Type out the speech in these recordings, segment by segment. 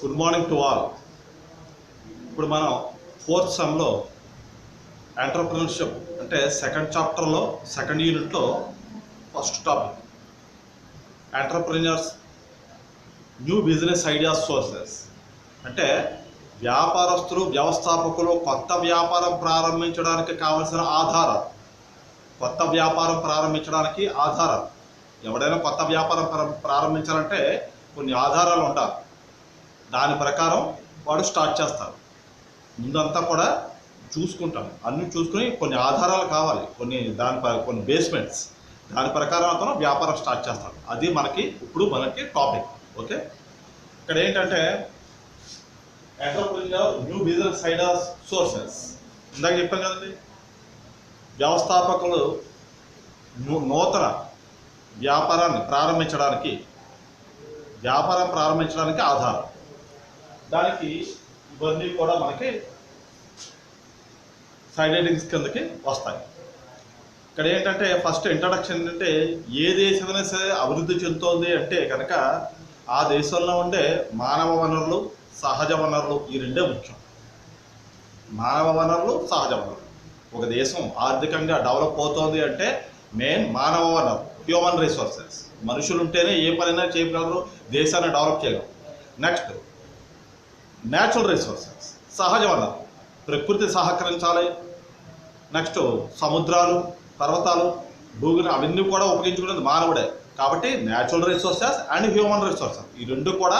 Good morning to all. ఇప్పుడు మనం fourth సెమ్లో entrepreneurship అంటే సెకండ్ చాప్టర్లో సెకండ్ యూనిట్లో first topic entrepreneurs new business ideas sources. అంటే వ్యాపారస్తులు వ్యవస్థాపకులు కొత్త వ్యాపారం ప్రారంభించడానికి కావలసిన ఆధారాలు. కొత్త వ్యాపారం ప్రారంభించడానికి ఆధారాలు. ఎవడైనా కొత్త వ్యాపారం ప్రారంభించాలంటే కొన్ని ఆధారాలు ఉండాలి. దాని ప్రకారం వాడు స్టార్ట్ చేస్తారు. ముందంతా కూడా చూసుకుంటాను, అన్నీ చూసుకుని కొన్ని ఆధారాలు కావాలి, కొన్ని బేస్మెంట్స్. దాని ప్రకారం అతను వ్యాపారం స్టార్ట్ చేస్తాడు. అది మనకి టాపిక్. ఓకే, ఇక్కడ ఏంటంటే entrepreneur new business ideas sources. ఇందాక చెప్పాం కదండి, వ్యవస్థాపకులు నూతన వ్యాపారం ప్రారంభించడానికి ఆధారం. దానికి ఇవన్నీ కూడా మనకి సైడ్ హెడ్డింగ్స్ కిందకి వస్తాయి. ఇక్కడ ఏంటంటే ఫస్ట్ ఇంట్రడక్షన్ ఏంటంటే ఏ దేశమైనా సరే అభివృద్ధి చెందుతోంది అంటే కనుక ఆ దేశంలో ఉండే మానవ వనరులు, సహజ వనరులు, ఈ రెండే ముఖ్యం. మానవ వనరులు, సహజ వనరులు. ఒక దేశం ఆర్థికంగా డెవలప్ అవుతోంది అంటే మెయిన్ మానవ వనరు, హ్యూమన్ రిసోర్సెస్. మనుషులు ఉంటేనే ఏ పనైనా చేయగలరు, దేశాన్ని డెవలప్ చేయగలరు. నెక్స్ట్ న్యాచురల్ రిసోర్సెస్, సహజ వనరు, ప్రకృతి సహకరించాలి. నెక్స్ట్ సముద్రాలు, పర్వతాలు, భూమిని అవన్నీ కూడా ఉపయోగించుకునేది మానవుడే. కాబట్టి natural resources and human resources ఈ రెండు కూడా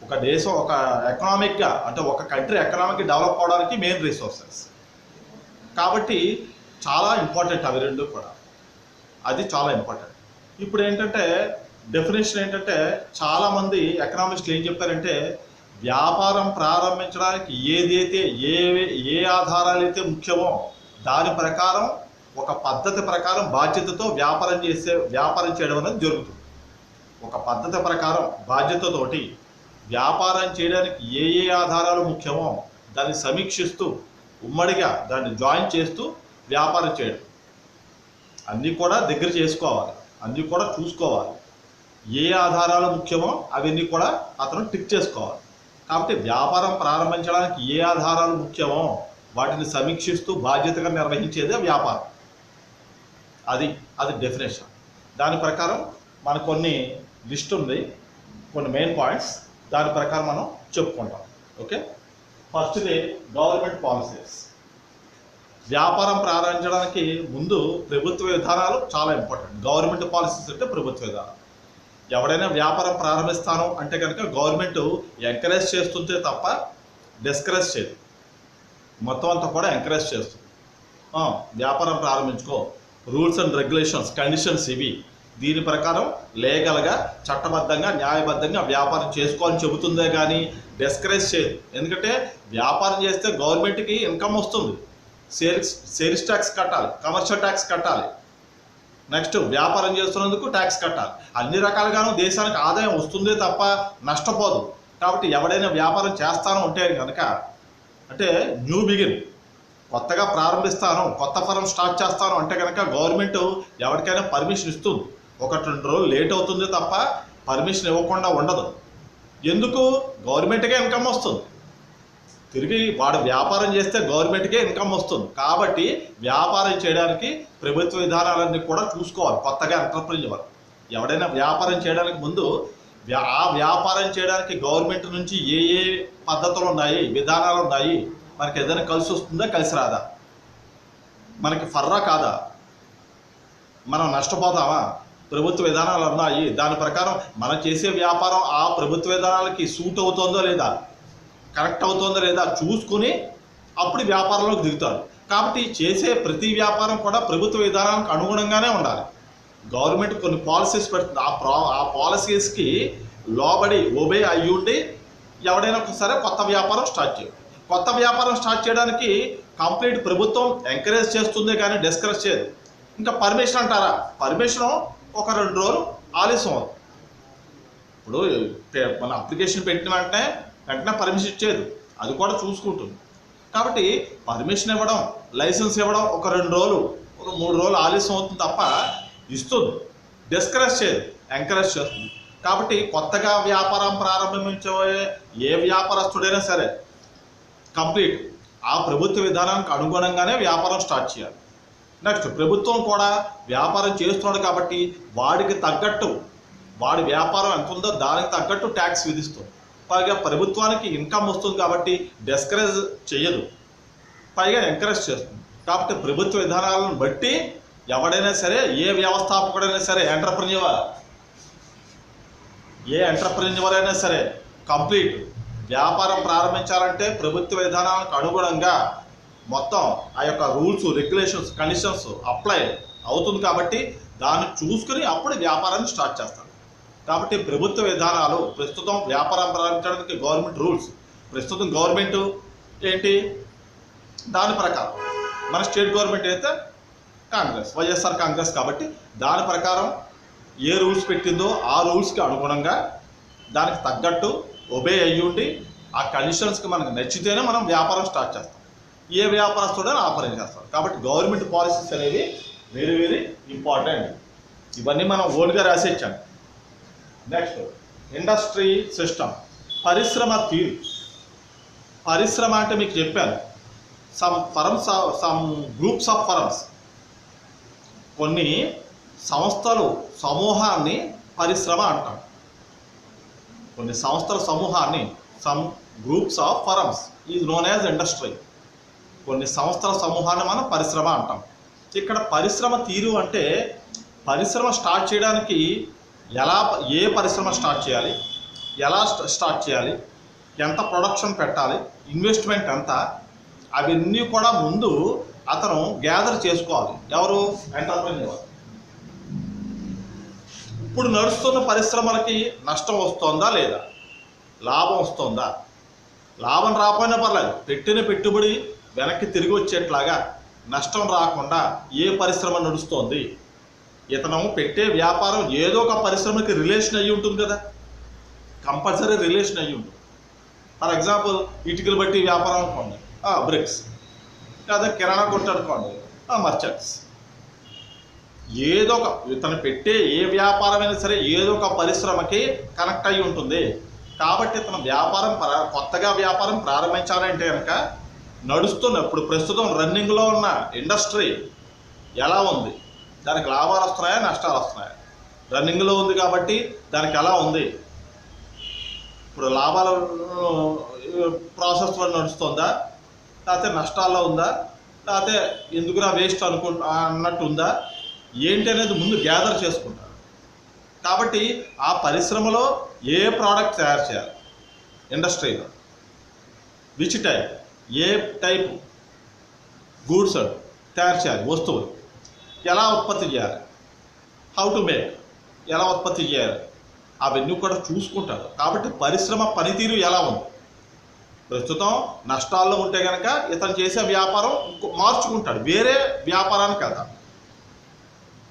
ఒక దేశం ఒక ఎకనామిక్గా అంటే ఒక కంట్రీ ఎకనామిక్ డెవలప్ అవడానికి మెయిన్ రిసోర్సెస్. కాబట్టి చాలా ఇంపార్టెంట్ అవి రెండు కూడా. అది చాలా ఇంపార్టెంట్. ఇప్పుడు ఏంటంటే డెఫినేషన్ ఏంటంటే చాలామంది ఎకనామిస్టులు ఏం చెప్పారంటే వ్యాపారం ప్రారంభించడానికి ఏ ఆధారాలు అయితే ముఖ్యమో దాని ప్రకారం ఒక పద్ధతి ప్రకారం బాధ్యతతో వ్యాపారం చేయడం అనేది జరుగుతుంది. ఒక పద్ధతి ప్రకారం బాధ్యతతోటి వ్యాపారం చేయడానికి ఏ ఆధారాలు ముఖ్యమో దాన్ని సమీక్షిస్తూ ఉమ్మడిగా దాన్ని జాయిన్ చేస్తూ వ్యాపారం చేయడం. అన్నీ కూడా దగ్గర చేసుకోవాలి, అన్నీ కూడా చూసుకోవాలి. ఏ ఆధారాలు ముఖ్యమో అవన్నీ కూడా అతను టిక్ చేసుకోవాలి. కాబట్టి వ్యాపారం ప్రారంభించడానికి ఏ ఆధారాలు ముఖ్యమో వాటిని సమీక్షిస్తూ బాధ్యతగా నిర్వహించేదే వ్యాపారం. అది డెఫినేషన్. దాని ప్రకారం మనకు కొన్ని లిస్ట్ ఉంది, కొన్ని మెయిన్ పాయింట్స్. దాని ప్రకారం మనం చెప్పుకుంటాం. ఓకే, ఫస్ట్ది గవర్నమెంట్ పాలసీస్. వ్యాపారం ప్రారంభించడానికి ముందు ప్రభుత్వ విధానాలు చాలా ఇంపార్టెంట్. గవర్నమెంట్ పాలసీస్ అంటే ప్రభుత్వ విధానాలు. ఎవడైనా వ్యాపారం ప్రారంభిస్తాను అంటే కనుక గవర్నమెంట్ ఎంకరేజ్ చేస్తుంటే తప్ప డిస్కరేజ్ చేయదు. మొత్తం అంతా కూడా ఎంకరేజ్ చేస్తుంది. వ్యాపారం ప్రారంభించుకో, రూల్స్ అండ్ రెగ్యులేషన్స్, కండిషన్స్ ఇవి. దీని ప్రకారం లీగల్గా, చట్టబద్ధంగా, న్యాయబద్ధంగా వ్యాపారం చేసుకోవాలని చెబుతుందే కానీ డిస్కరేజ్ చేయదు. ఎందుకంటే వ్యాపారం చేస్తే గవర్నమెంట్కి ఇన్కమ్ వస్తుంది, సేల్స్ ట్యాక్స్ కట్టాలి, కమర్షియల్ ట్యాక్స్ కట్టాలి. నెక్స్ట్ వ్యాపారం చేస్తున్నందుకు ట్యాక్స్ కట్టాలి. అన్ని రకాలుగాను దేశానికి ఆదాయం వస్తుందే తప్ప నష్టపోదు. కాబట్టి ఎవడైనా వ్యాపారం చేస్తాను అంటే కనుక అంటే న్యూ బిగిన్, కొత్తగా ప్రారంభిస్తాను, కొత్త ఫరం స్టార్ట్ చేస్తాను అంటే కనుక గవర్నమెంట్ ఎవరికైనా పర్మిషన్ ఇస్తుంది. 1-2 రోజులు లేట్ అవుతుంది తప్ప పర్మిషన్ ఇవ్వకుండా ఉండదు. ఎందుకు? గవర్నమెంట్కే ఇన్కమ్ వస్తుంది. తిరిగి వాడు వ్యాపారం చేస్తే గవర్నమెంట్కే ఇన్కమ్ వస్తుంది. కాబట్టి వ్యాపారం చేయడానికి ప్రభుత్వ విధానాలన్నీ కూడా చూసుకోవాలి. కొత్తగా ఎంటర్‌ప్రెన్యూర్ ఎవడైనా వ్యాపారం చేయడానికి ముందు ఆ వ్యాపారం చేయడానికి గవర్నమెంట్ నుంచి ఏ పద్ధతులు ఉన్నాయి, విధానాలు ఉన్నాయి, మనకి ఏదైనా కలిసి వస్తుందా, కలిసి రాదా, మనకి ఫర్రా కాదా, మనం నష్టపోతామా, ప్రభుత్వ విధానాలు ఉన్నాయి, దాని ప్రకారం మనం చేసే వ్యాపారం ఆ ప్రభుత్వ విధానాలకి సూట్ అవుతుందో లేదా, కరెక్ట్ అవుతుందో లేదా చూసుకుని అప్పుడు వ్యాపారంలోకి దిగుతారు. కాబట్టి చేసే ప్రతి వ్యాపారం కూడా ప్రభుత్వ విధానానికి అనుగుణంగానే ఉండాలి. గవర్నమెంట్ కొన్ని పాలసీస్ పెడుతుంది. ఆ పాలసీస్కి లోబడి ఒబే అయ్యుండి ఎవడైనా ఒకసారి కొత్త వ్యాపారం స్టార్ట్ చేయాలి. కొత్త వ్యాపారం స్టార్ట్ చేయడానికి కంప్లీట్ ప్రభుత్వం ఎంకరేజ్ చేస్తుంది కానీ డిస్కరేజ్ చేయదు. ఇంకా పర్మిషన్ అంటారా, పర్మిషన్ 1-2 రోజులు ఆలస్యం అవుతుంది. ఇప్పుడు మన అప్లికేషన్ పెట్టిన వెంటనే పర్మిషన్ ఇచ్చేది, అది కూడా చూసుకుంటుంది. కాబట్టి పర్మిషన్ ఇవ్వడం, లైసెన్స్ ఇవ్వడం 1-2 రోజులు, 3 రోజులు ఆలస్యం అవుతుంది తప్ప ఇస్తుంది, డిస్కరేజ్ చేయదు, ఎంకరేజ్ చేస్తుంది. కాబట్టి కొత్తగా వ్యాపారం ప్రారంభించే ఏ వ్యాపారస్తుడైనా సరే కంప్లీట్ ఆ ప్రభుత్వ విధానానికి అనుగుణంగానే వ్యాపారం స్టార్ట్ చేయాలి. నెక్స్ట్, ప్రభుత్వం కూడా వ్యాపారం చేస్తున్నాడు కాబట్టి వాడికి తగ్గట్టు వాడి వ్యాపారం ఎంత ఉందో దానికి తగ్గట్టు ట్యాక్స్ విధిస్తుంది. పైగా ప్రభుత్వానికి ఇన్కమ్ వస్తుంది కాబట్టి డిస్కరేజ్ చేయదు, పైగా ఎంకరేజ్ చేస్తుంది. కాబట్టి ప్రభుత్వ విధానాలను బట్టి ఎవడైనా సరే, ఏ వ్యవస్థాపకుడైనా సరే, ఏ ఎంటర్ప్రెన్యూర్ అయినా సరే కంప్లీట్ వ్యాపారం ప్రారంభించాలంటే ప్రభుత్వ విధానాలకు అనుగుణంగా మొత్తం ఆ యొక్క రూల్స్, రెగ్యులేషన్స్, కండిషన్స్ అప్లై అవుతుంది. కాబట్టి దాన్ని చూసుకుని అప్పుడు వ్యాపారాన్ని స్టార్ట్ చేస్తారు. కాబట్టి ప్రభుత్వ విధానాలు ప్రస్తుతం వ్యాపారం ప్రారంభించడానికి గవర్నమెంట్ రూల్స్, ప్రస్తుతం గవర్నమెంట్ ఏంటి దాని ప్రకారం, మన స్టేట్ గవర్నమెంట్ అయితే కాంగ్రెస్, వైఎస్ఆర్ కాంగ్రెస్, కాబట్టి దాని ప్రకారం ఏ రూల్స్ పెట్టిందో ఆ రూల్స్కి అనుగుణంగా దానికి తగ్గట్టు ఒబే అయ్యుండి ఆ కండిషన్స్కి మనకు నచ్చితేనే మనం వ్యాపారం స్టార్ట్ చేస్తాం. ఏ వ్యాపారస్తుడైనా ఆపరేట్ చేస్తాం. కాబట్టి గవర్నమెంట్ పాలసీస్ అనేవి వెరీ వెరీ ఇంపార్టెంట్. ఇవన్నీ మనం ఓన్గా రాసేచ్చాం. నెక్స్ట్, ఇండస్ట్రీ సిస్టమ్, పరిశ్రమ తీరు. పరిశ్రమ అంటే మీకు చెప్పాను, సమ్ గ్రూప్స్ ఆఫ్ ఫరమ్స్, కొన్ని సంస్థలు సమూహాన్ని పరిశ్రమ అంటాం. కొన్ని సంస్థల సమూహాన్ని, some groups of firms is known as industry. కొన్ని సంస్థల సమూహాన్ని మనం పరిశ్రమ అంటాం. ఇక్కడ పరిశ్రమ తీరు అంటే పరిశ్రమ స్టార్ట్ చేయడానికి ఏ పరిశ్రమ స్టార్ట్ చేయాలి, ఎలా స్టార్ట్ చేయాలి, ఎంత ప్రొడక్షన్ పెట్టాలి, ఇన్వెస్ట్మెంట్ ఎంత, అవన్నీ కూడా ముందు అతను గ్యాదర్ చేసుకోవాలి. ఎవరు? ఎంటర్ప్రెన్యూర్. ఇప్పుడు నడుస్తున్న పరిశ్రమలకి నష్టం వస్తుందా లేదా, లాభం వస్తుందా? లాభం రాకపోయినా పర్లేదు, పెట్టిన పెట్టుబడి వెనక్కి తిరిగి వచ్చేట్లాగా నష్టం రాకుండా ఏ పరిశ్రమ నడుస్తోంది? ఇతను పెట్టే వ్యాపారం ఏదో ఒక పరిశ్రమకి రిలేషన్ అయ్యి ఉంటుంది కదా, కంపల్సరీ రిలేషన్ అయ్యి ఉంటుంది. ఫర్ ఎగ్జాంపుల్, ఇటుకలు బట్టి వ్యాపారం అనుకోండి, బ్రిక్స్, లేదా కిరాణా కొట్టు అనుకోండి, మర్చెంట్స్. ఏదో ఒక ఇతను పెట్టే ఏ వ్యాపారమైనా సరే ఏదో ఒక పరిశ్రమకి కనెక్ట్ అయ్యి ఉంటుంది. కాబట్టి ఇతను కొత్తగా వ్యాపారం ప్రారంభించాలంటే కనుక ఇప్పుడు ప్రస్తుతం రన్నింగ్లో ఉన్న ఇండస్ట్రీ ఎలా ఉంది, దానికి లాభాలు వస్తున్నాయా, నష్టాలు వస్తున్నాయా? రన్నింగ్లో ఉంది కాబట్టి దానికి ఎలా ఉంది, ఇప్పుడు లాభాల ప్రాసెస్లో నడుస్తుందా, లేకపోతే నష్టాల్లో ఉందా, లేకపోతే ఎందుకురా వేస్ట్ అన్నట్టు ఉందా, ఏంటి అనేది ముందు గ్యాదర్ చేసుకుంటారు. కాబట్టి ఆ పరిశ్రమలో ఏ ప్రోడక్ట్ తయారు చేయాలి, ఇండస్ట్రీలో which type, A type goods తయారు చేయాలి, వస్తువులు ఎలా ఉత్పత్తి చేయాలి, హౌ టు మేక్, ఎలా ఉత్పత్తి చేయాలి, అవన్నీ కూడా చూసుకుంటారు. కాబట్టి పరిశ్రమ పనితీరు ఎలా ఉంది, ప్రస్తుతం నష్టాల్లో ఉంటే కనుక ఇతను చేసే వ్యాపారం మార్చుకుంటాడు, వేరే వ్యాపారానికి వెళ్తాడు.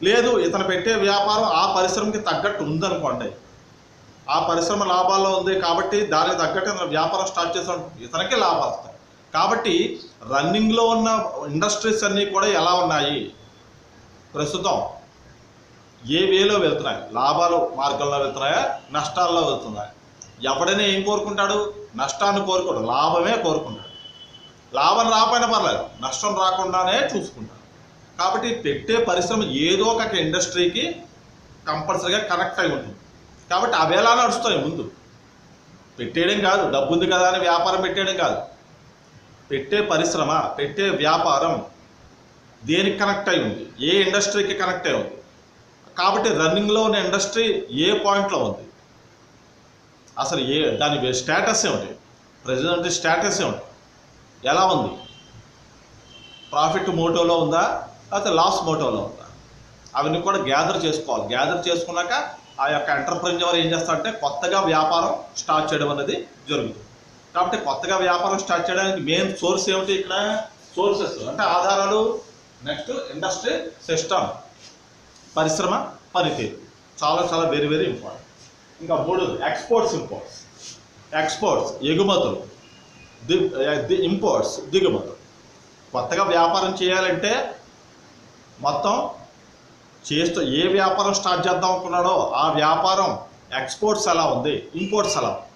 లేదు, ఇతను పెట్టే వ్యాపారం ఆ పరిశ్రమకి తగ్గట్టు ఉందనుకోండి, ఆ పరిశ్రమ లాభాల్లో ఉంది కాబట్టి దానికి తగ్గట్టు ఇతను వ్యాపారం స్టార్ట్ చేసాడు, ఇతనికి లాభాలు వస్తాయి. కాబట్టి రన్నింగ్లో ఉన్న ఇండస్ట్రీస్ అన్నీ కూడా ఎలా ఉన్నాయి, ప్రస్తుతం ఏ వేలో వెళ్తున్నాయి, లాభాలు మార్గంలో వెళ్తున్నాయా, నష్టాల్లో వెళ్తున్నాయా? ఎవడైనా ఏం కోరుకుంటాడు? నష్టాన్ని కోరుకోడు, లాభమే కోరుకుంటాడు. లాభం రాకపోయినా పర్లేదు, నష్టం రాకుండానే చూసుకుంటాడు. కాబట్టి పెట్టే పరిశ్రమ ఏదో ఒక ఇండస్ట్రీకి కంపల్సరీగా కనెక్ట్ అయి ఉంటుంది. కాబట్టి అవి ఎలా నడుస్తాయి, ముందు పెట్టేయడం కాదు, డబ్బు ఉంది కదా అని వ్యాపారం పెట్టేయడం కాదు. పెట్టే పరిశ్రమ, పెట్టే వ్యాపారం దేనికి కనెక్ట్ అయి ఉంది, ఏ ఇండస్ట్రీకి కనెక్ట్ అయి ఉంది. కాబట్టి రన్నింగ్లో ఉన్న ఇండస్ట్రీ ఏ పాయింట్లో ఉంది, అసలు దాని స్టేటస్ ఏమిటి, ప్రెజెంట్ స్టేటస్ ఏమిటి, ఎలా ఉంది, ప్రాఫిట్ మోటోలో ఉందా లేకపోతే లాస్ మోటోలో ఉందా, అవన్నీ కూడా గ్యాదర్ చేసుకోవాలి. గ్యాదర్ చేసుకున్నాక ఆ యొక్క ఎంటర్ప్రెన్యూర్ ఏం చేస్తాడంటే కొత్తగా వ్యాపారం స్టార్ట్ చేయడం అనేది జరుగుతుంది. కాబట్టి కొత్తగా వ్యాపారం స్టార్ట్ చేయడానికి మెయిన్ సోర్స్ ఏమిటి, ఇక్కడ సోర్సెస్ అంటే ఆధారాలు. నెక్స్ట్, ఇండస్ట్రీ సిస్టమ్, పరిశ్రమ పనితీరు, చాలా చాలా వెరీ వెరీ ఇంపార్టెంట్. ఇంకా మూడోది ఎక్స్పోర్ట్స్, ఇంపోర్ట్స్. ఎక్స్పోర్ట్స్ ఎగుమతులు, ఇంపోర్ట్స్ దిగుమతులు. కొత్తగా వ్యాపారం చేయాలంటే మొత్తం ఏ వ్యాపారం స్టార్ట్ చేద్దాం అనుకున్నాడో ఆ వ్యాపారం ఎక్స్పోర్ట్స్ ఎలా ఉంది, ఇంపోర్ట్స్ ఎలా ఉంది.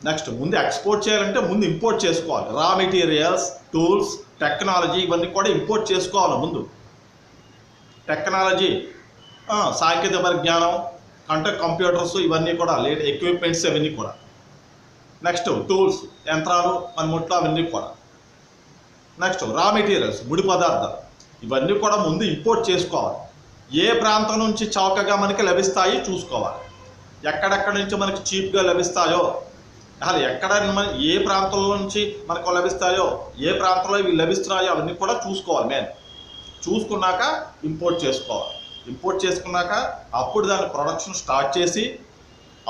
నెక్స్ట్ ముందు ఎక్స్పోర్ట్ చేయాలంటే ముందు ఇంపోర్ట్ చేసుకోవాలి. రా మెటీరియల్స్, టూల్స్, టెక్నాలజీ ఇవన్నీ కూడా ఇంపోర్ట్ చేసుకోవాలి. ముందు టెక్నాలజీ, సాంకేతిక పరిజ్ఞానం అంటే కంప్యూటర్స్ ఇవన్నీ కూడా ఎక్విప్మెంట్స్ ఇవన్నీ కూడా. నెక్స్ట్ టూల్స్, యంత్రాలు, పనిముట్లు అవన్నీ కూడా. నెక్స్ట్ రా మెటీరియల్స్, ముడి పదార్థాలు ఇవన్నీ కూడా ముందు ఇంపోర్ట్ చేసుకోవాలి. ఏ ప్రాంతం నుంచి చౌకగా మనకి లభిస్తాయి చూసుకోవాలి. ఎక్కడెక్కడి నుంచి మనకి చీప్గా లభిస్తాయో, అసలు ఎక్కడ ఏ ప్రాంతంలో నుంచి మనకు లభిస్తాయో, ఏ ప్రాంతంలో ఇవి లభిస్తున్నాయో అవన్నీ కూడా చూసుకోవాలి. మెయిన్ చూసుకున్నాక ఇంపోర్ట్ చేసుకోవాలి. ఇంపోర్ట్ చేసుకున్నాక అప్పుడు దాని ప్రొడక్షన్ స్టార్ట్ చేసి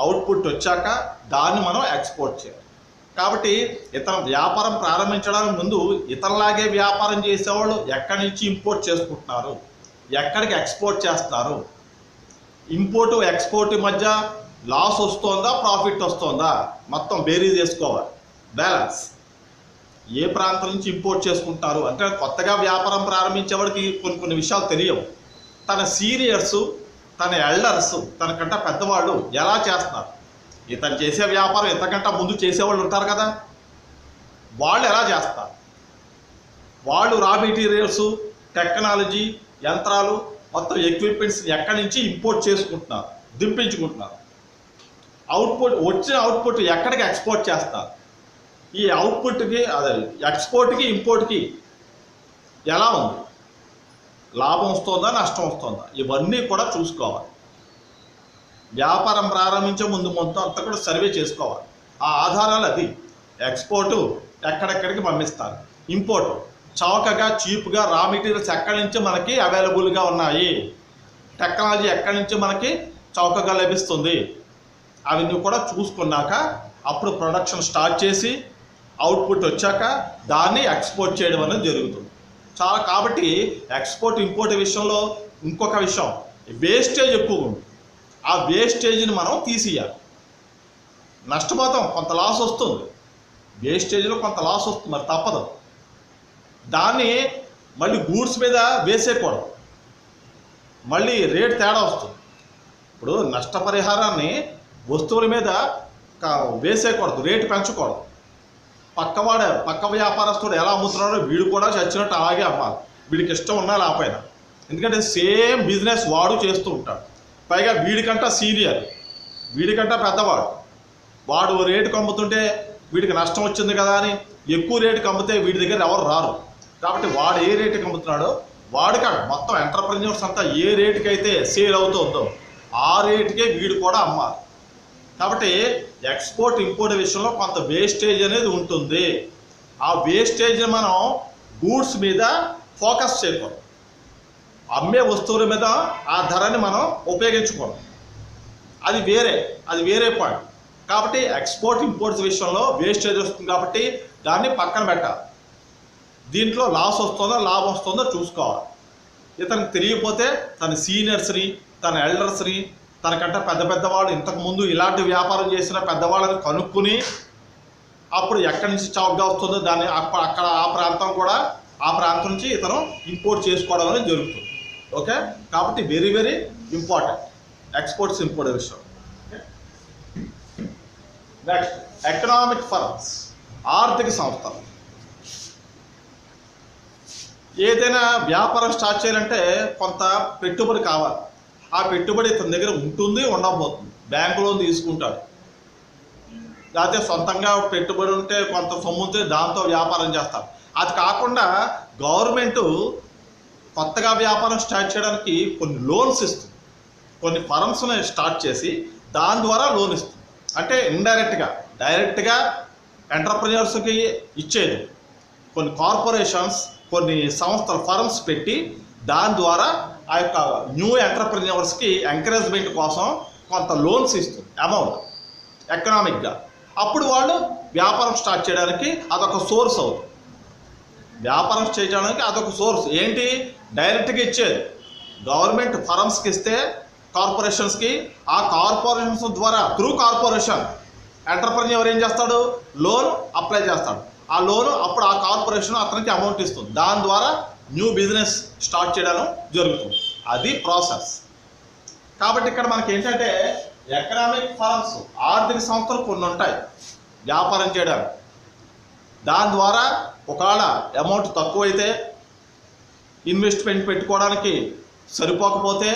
అవుట్పుట్ వచ్చాక దాన్ని మనం ఎక్స్పోర్ట్ చేయాలి. కాబట్టి ఇతర వ్యాపారం ప్రారంభించడానికి ముందు ఇతరులాగే వ్యాపారం చేసేవాళ్ళు ఎక్కడి నుంచి ఇంపోర్ట్ చేసుకుంటున్నారు, ఎక్కడికి ఎక్స్పోర్ట్ చేస్తున్నారు, ఇంపోర్టు ఎక్స్పోర్ట్ మధ్య లాస్ వస్తుందా ప్రాఫిట్ వస్తుందా మొత్తం బేరీజ్ చేసుకోవాలి. బ్యాలెన్స్ ఏ ప్రాంతం నుంచి ఇంపోర్ట్ చేసుకుంటారు అంటే కొత్తగా వ్యాపారం ప్రారంభించేవాడికి కొన్ని విషయాలు తెలియవు. తన సీనియర్సు, తన ఎల్డర్స్, తనకంటే పెద్దవాళ్ళు ఎలా చేస్తున్నారు, ఇతను చేసే వ్యాపారం ఇంతకంటే ముందు చేసేవాళ్ళు ఉంటారు కదా, వాళ్ళు ఎలా చేస్తారు, వాళ్ళు రా మెటీరియల్స్, టెక్నాలజీ, యంత్రాలు, మొత్తం ఎక్విప్మెంట్స్ ఎక్కడి నుంచి ఇంపోర్ట్ చేసుకుంటున్నారు, దింపించుకుంటున్నారు, అవుట్పుట్ వచ్చిన అవుట్పుట్ ఎక్కడికి ఎక్స్పోర్ట్ చేస్తారు, ఈ అవుట్పుట్కి అదే ఎక్స్పోర్ట్కి ఇంపోర్ట్కి ఎలా ఉంది, లాభం వస్తుందా నష్టం వస్తుందా ఇవన్నీ కూడా చూసుకోవాలి. వ్యాపారం ప్రారంభించే ముందు మొత్తం అంతా కూడా సర్వే చేసుకోవాలి. ఆ ఆధారాలు అది ఎక్స్పోర్టు ఎక్కడెక్కడికి పంపిస్తారు, ఇంపోర్టు చౌకగా చీప్గా రా మెటీరియల్స్ ఎక్కడి నుంచి మనకి అవైలబుల్గా ఉన్నాయి, టెక్నాలజీ ఎక్కడి నుంచి మనకి చౌకగా లభిస్తుంది అవన్నీ కూడా చూసుకున్నాక అప్పుడు ప్రొడక్షన్ స్టార్ట్ చేసి అవుట్పుట్ వచ్చాక దాన్ని ఎక్స్పోర్ట్ చేయడం అనేది జరుగుతుంది. కాబట్టి ఎక్స్పోర్ట్ ఇంపోర్ట్ విషయంలో ఇంకొక విషయం, వేస్టేజ్ ఎక్కువ ఉంది. ఆ వేస్టేజ్ని మనం తీసేయాలి. నష్టపోతాం, కొంత లాస్ వస్తుంది, వేస్టేజ్లో కొంత లాస్ వస్తుంది, మరి తప్పదు. దాన్ని మళ్ళీ గూడ్స్ మీద వేసేయకూడదు, మళ్ళీ రేట్ తేడా వస్తుంది. ఇప్పుడు నష్టపరిహారాన్ని వస్తువుల మీద వేసేయకూడదు, రేటు పెంచకూడదు. పక్క వ్యాపారస్తుడు ఎలా అమ్ముతున్నాడో వీడు కూడా చచ్చినట్టు అలాగే అమ్మాలి, వీడికి ఇష్టం ఉన్నా లేకపోయినా. ఎందుకంటే సేమ్ బిజినెస్ వాడు చేస్తూ ఉంటాడు, పైగా వీడికంటా సీనియర్, వీడికంటా పెద్దవాడు, వాడు రేటుకి అమ్ముతుంటే వీడికి నష్టం వచ్చింది కదా అని ఎక్కువ రేటుకి అమ్మితే వీడి దగ్గర ఎవరు రారు. కాబట్టి వాడు ఏ రేటుకి అమ్ముతున్నాడో వాడికి మొత్తం ఎంటర్ప్రెన్యూర్స్ అంతా ఏ రేటుకి అయితే సేల్ అవుతుందో ఆ రేటుకే వీడు కూడా అమ్మాలి. కాబట్టి ఎక్స్పోర్ట్ ఇంపోర్ట్ విషయంలో కొంత వేస్టేజ్ అనేది ఉంటుంది. ఆ వేస్టేజ్ని మనం గూడ్స్ మీద ఫోకస్ చేయకూడదు, అమ్మే వస్తువుల మీద ఆ ధరని మనం ఉపయోగించుకోవడం అది వేరే పాయింట్. కాబట్టి ఎక్స్పోర్ట్ ఇంపోర్ట్స్ విషయంలో వేస్టేజ్ వస్తుంది కాబట్టి దాన్ని పక్కన పెట్టాలి. దీంట్లో లాస్ వస్తుందో లాభం వస్తుందో చూసుకోవాలి. ఇతనికి తెలియకపోతే తన సీనియర్స్ని, తన ఎల్డర్స్ని, తనకంటే పెద్దవాళ్ళు ఇంతకుముందు ఇలాంటి వ్యాపారం చేసిన పెద్దవాళ్ళని కనుక్కుని అప్పుడు ఎక్కడి నుంచి చౌకగా వస్తుందో దాన్ని అక్కడ ఆ ప్రాంతం నుంచి ఇతను ఇంపోర్ట్ చేసుకోవడం అనేది జరుగుతుంది. ఓకే, కాబట్టి very very important exports import విషయం. నెక్స్ట్ ఎకనామిక్ ఫర్మ్స్, ఆర్థిక సంస్థలు. ఏదైనా వ్యాపారం స్టార్ట్ చేయాలంటే కొంత పెట్టుబడి కావాలి. ఆ పెట్టుబడి ఇతని దగ్గర ఉంటుంది, ఉండబోతుంది. బ్యాంకు లోన్ తీసుకుంటాడు, లేకపోతే సొంతంగా పెట్టుబడి ఉంటే కొంత సొమ్ము ఉంటే దాంతో వ్యాపారం చేస్తారు. అది కాకుండా గవర్నమెంటు కొత్తగా వ్యాపారం స్టార్ట్ చేయడానికి కొన్ని లోన్స్ ఇస్తుంది, కొన్ని ఫర్మ్స్ని స్టార్ట్ చేసి దాని ద్వారా లోన్ ఇస్తుంది. అంటే ఇండైరెక్ట్గా, డైరెక్ట్గా ఎంటర్ప్రెన్యూర్స్కి ఇచ్చేది. కొన్ని కార్పొరేషన్స్, కొన్ని సంస్థలు, ఫర్మ్స్ పెట్టి దాని ద్వారా ఆ యొక్క న్యూ ఎంటర్ప్రెన్యూర్స్కి ఎంకరేజ్మెంట్ కోసం కొంత లోన్స్ ఇస్తుంది, అమౌంట్ ఎకనామిక్గా. అప్పుడు వాళ్ళు వ్యాపారం స్టార్ట్ చేయడానికి అదొక సోర్స్ అవుతుంది. వ్యాపారం చేయడానికి అదొక సోర్స్. ఏంటి? డైరెక్ట్గా ఇచ్చేది గవర్నమెంట్ ఫర్మ్స్కి ఇస్తే కార్పొరేషన్స్కి, ఆ కార్పొరేషన్స్ ద్వారా త్రూ కార్పొరేషన్ ఎంటర్ప్రెన్యూర్ ఏం చేస్తాడు, లోన్ అప్లై చేస్తాడు. ఆ లోను అప్పుడు ఆ కార్పొరేషన్ అతనికి అమౌంట్ ఇస్తుంది, దాని ద్వారా న్యూ బిజినెస్ స్టార్ట్ చేయడం జరుగుతుంది. అది ప్రాసెస్. కాబట్టి ఇక్కడ మనకి ఏంటంటే ఎకనామిక్ ఫర్మ్స్ ఆర్థిక సంస్థలు కొన్ని ఉంటాయి వ్యాపారం చేయడానికి. దాని ద్వారా ఒకవేళ అమౌంట్ తక్కువైతే ఇన్వెస్ట్మెంట్ పెట్టుకోవడానికి సరిపోకపోతే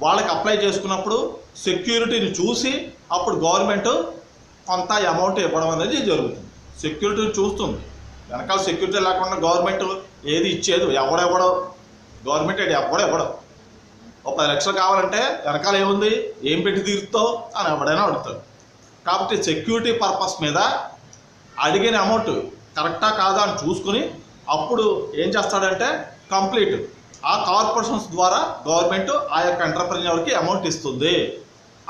వాళ్ళకి అప్లై చేసుకున్నప్పుడు సెక్యూరిటీని చూసి అప్పుడు గవర్నమెంట్ కొంత అమౌంట్ ఇవ్వడం అనేది జరుగుతుంది. సెక్యూరిటీని చూస్తుంది. వెనకాల సెక్యూరిటీ లేకుండా గవర్నమెంట్ ఏది ఇచ్చేది ఎవడెవడో గవర్నమెంట్ ఎవడెవడో. ఒక 10 లక్షలు కావాలంటే వెనకాల ఏముంది, ఏం పెట్టి తీరుతావు అని ఎవడైనా అడుగుతాడు. కాబట్టి సెక్యూరిటీ పర్పస్ మీద అడిగిన అమౌంట్ కరెక్టా కాదా అని చూసుకుని అప్పుడు ఏం చేస్తాడంటే కంప్లీట్ ఆ కార్పొరేషన్స్ ద్వారా గవర్నమెంట్ ఆ యొక్క ఎంటర్ప్రెన్యూర్కి అమౌంట్ ఇస్తుంది.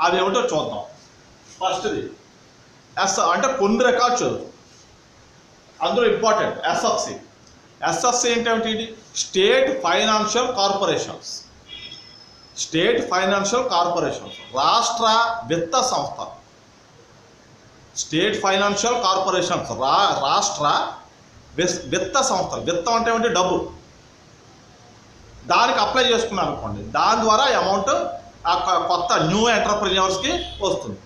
అవి ఏమిటో చూద్దాం. ఫస్ట్ది అంటే కొన్ని రకాలు చదువు, అందులో ఇంపార్టెంట్ ఎస్ఎఫ్సి. ఎస్ఎఫ్సి ఏంటంటే state financial corporations. State financial corporations రాష్ట్ర విత్త సంస్థ. స్టేట్ ఫైనాన్షియల్ కార్పొరేషన్స్ రాష్ట్ర విత్త సంస్థలు. విత్తం అంటే ఏమిటి, డబ్బు. దానికి అప్లై చేసుకున్నాను అనుకోండి, దాని ద్వారా అమౌంట్ ఆ కొత్త న్యూ ఎంటర్ప్రెన్యూర్స్కి వస్తుంది.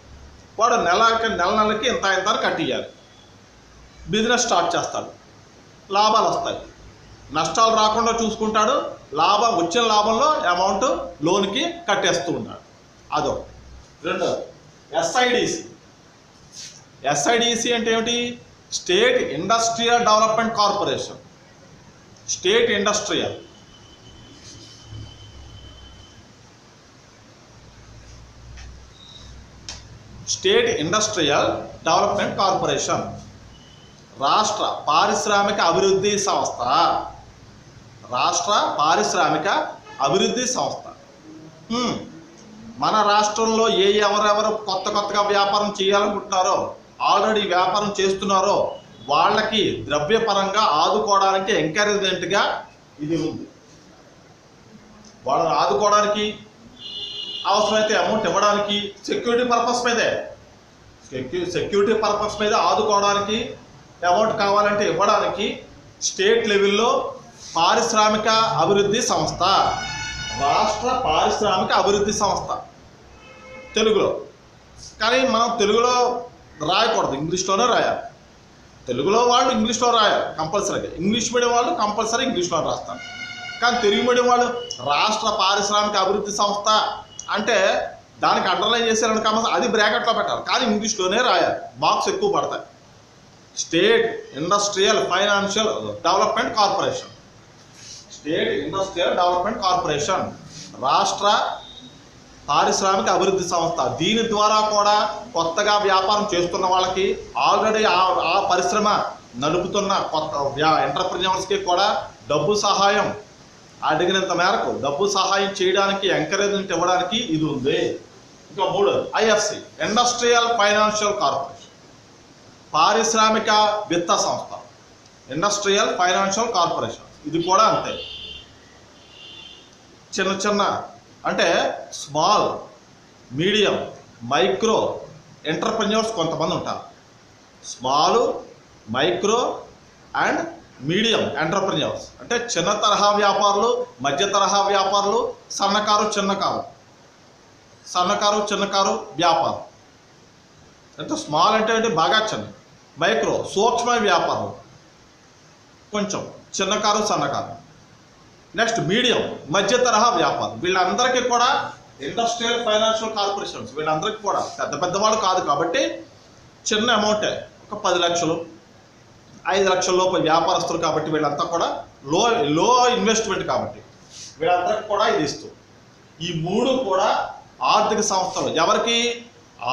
వాడు నెలకి ఇంత ఇంత కట్టియాలి. బిజినెస్ స్టార్ట్ చేస్తాడు, లాభాలు వస్తాయి, నష్టాలు రాకుండా చూసుకుంటాడు, వచ్చిన లాభంలో అమౌంట్ లోన్కి కట్టేస్తూ ఉన్నాడు. అదో. రెండోది ఎస్ఐడిసి. ఎస్ఐడిసి అంటే ఏమిటి, state industrial development corporation. State industrial development corporation రాష్ట్ర పారిశ్రామిక అభివృద్ధి సంస్థ. రాష్ట్ర పారిశ్రామిక అభివృద్ధి సంస్థ. మన రాష్ట్రంలో ఎవరెవరు కొత్తగా వ్యాపారం చేయాలనుకుంటున్నారో, ఆల్రెడీ వ్యాపారం చేస్తున్నారో వాళ్ళకి ద్రవ్యపరంగా ఆదుకోవడానికి ఎంకరేజ్మెంట్గా ఇది ఉంది. వాళ్ళని ఆదుకోవడానికి, అవసరమైతే అమౌంట్ ఇవ్వడానికి, సెక్యూరిటీ పర్పస్ మీద ఆదుకోవడానికి, అమౌంట్ కావాలంటే ఇవ్వడానికి స్టేట్ లెవెల్లో పారిశ్రామిక అభివృద్ధి సంస్థ. రాష్ట్ర పారిశ్రామిక అభివృద్ధి సంస్థ తెలుగులో. కానీ మనం తెలుగులో రాయకూడదు, ఇంగ్లీష్లోనే రాయాలి. తెలుగులో వాళ్ళు ఇంగ్లీష్లో రాయాలి కంపల్సరీగా. ఇంగ్లీష్ మీడియం వాళ్ళు కంపల్సరీ ఇంగ్లీష్లో రాస్తారు. కానీ తెలుగు మీడియం వాళ్ళు రాష్ట్ర పారిశ్రామిక అభివృద్ధి సంస్థ అంటే దానికి అండర్లైన్ చేశారని కంపల్సరీ అది బ్రాకెట్లో పెట్టాలి, కానీ ఇంగ్లీష్లోనే రాయాలి. మార్క్స్ ఎక్కువ పడతాయి. State industrial financial development corporation. State industrial development corporation రాష్ట్ర పారిశ్రామిక అభివృద్ధి సంస్థ. దీని ద్వారా కూడా కొత్తగా వ్యాపారం చేస్తున్న వాళ్ళకి, ఆల్రెడీ ఆ పరిశ్రమ నడుపుతున్న కొత్త ఎంటర్ప్రెన్యూర్స్కి కూడా డబ్బు సహాయం, అడిగినంత మేరకు డబ్బు సహాయం చేయడానికి, ఎంకరేజ్మెంట్ ఇవ్వడానికి ఇది ఉంది. ఇంకా మూడోది ఐఎఫ్సి, ఇండస్ట్రియల్ ఫైనాన్షియల్ కార్పొరేషన్. పారిశ్రామిక విత్త సంస్థ. ఇండస్ట్రియల్ ఫైనాన్షియల్ కార్పొరేషన్ ఇది కూడా అంతే. చిన్న అంటే స్మాల్, మీడియం, మైక్రో ఎంటర్ప్రెన్యూర్స్ కొంతమంది ఉంటారు. Small, micro and medium entrepreneurs అంటే చిన్న తరహా వ్యాపారులు, మధ్య తరహా వ్యాపారులు, సన్నకారు చిన్నకారు వ్యాపారం. అంటే స్మాల్ అంటే బాగా చిన్న, మైక్రో సూక్ష్మ వ్యాపారం, కొంచెం చిన్నకారు సన్నకారు. నెక్స్ట్ మీడియం మధ్య తరహా వ్యాపారం. వీళ్ళందరికీ కూడా ఇండస్ట్రియల్ ఫైనాన్షియల్ కార్పొరేషన్స్, వీళ్ళందరికీ కూడా పెద్దవాళ్ళు కాదు కాబట్టి చిన్న అమౌంటే, ఒక 10 లక్షలు 5 లక్షల లోపు వ్యాపారస్తులు కాబట్టి వీళ్ళంతా కూడా లో ఇన్వెస్ట్మెంట్ కాబట్టి వీళ్ళందరికీ కూడా ఇది ఇస్తుంది. ఈ మూడు కూడా ఆర్థిక సంస్థలు ఎవరికి,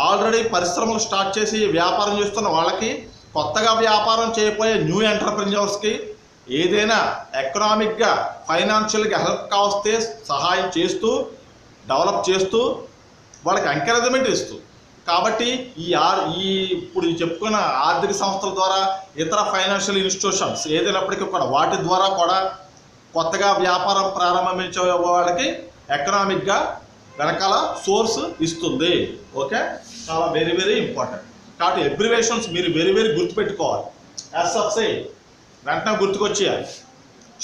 ఆల్రెడీ పరిశ్రమలు స్టార్ట్ చేసి వ్యాపారం చేస్తున్న వాళ్ళకి, కొత్తగా వ్యాపారం చేయబోయే న్యూ ఎంటర్ప్రెన్యూర్స్కి, ఏదైనా ఎకనామిక్గా ఫైనాన్షియల్గా హెల్ప్ కావస్తే సహాయం చేస్తూ, డెవలప్ చేస్తూ వాళ్ళకి ఎంకరేజ్మెంట్ ఇస్తూ. కాబట్టి ఇప్పుడు చెప్పుకున్న ఆర్థిక సంస్థల ద్వారా, ఇతర ఫైనాన్షియల్ ఇన్స్టిట్యూషన్స్ ఏదైనప్పటికీ కూడా వాటి ద్వారా కూడా కొత్తగా వ్యాపారం ప్రారంభించే వాళ్ళకి ఎకనామిక్గా వెనకాల సోర్స్ ఇస్తుంది. ఓకే, చాలా వెరీ ఇంపార్టెంట్. కాబట్టి అబ్రివేషన్స్ మీరు వెరీ గుర్తుపెట్టుకోవాలి. ఎస్ఎఫ్సి వెంటనే గుర్తుకొచ్చేయాలి.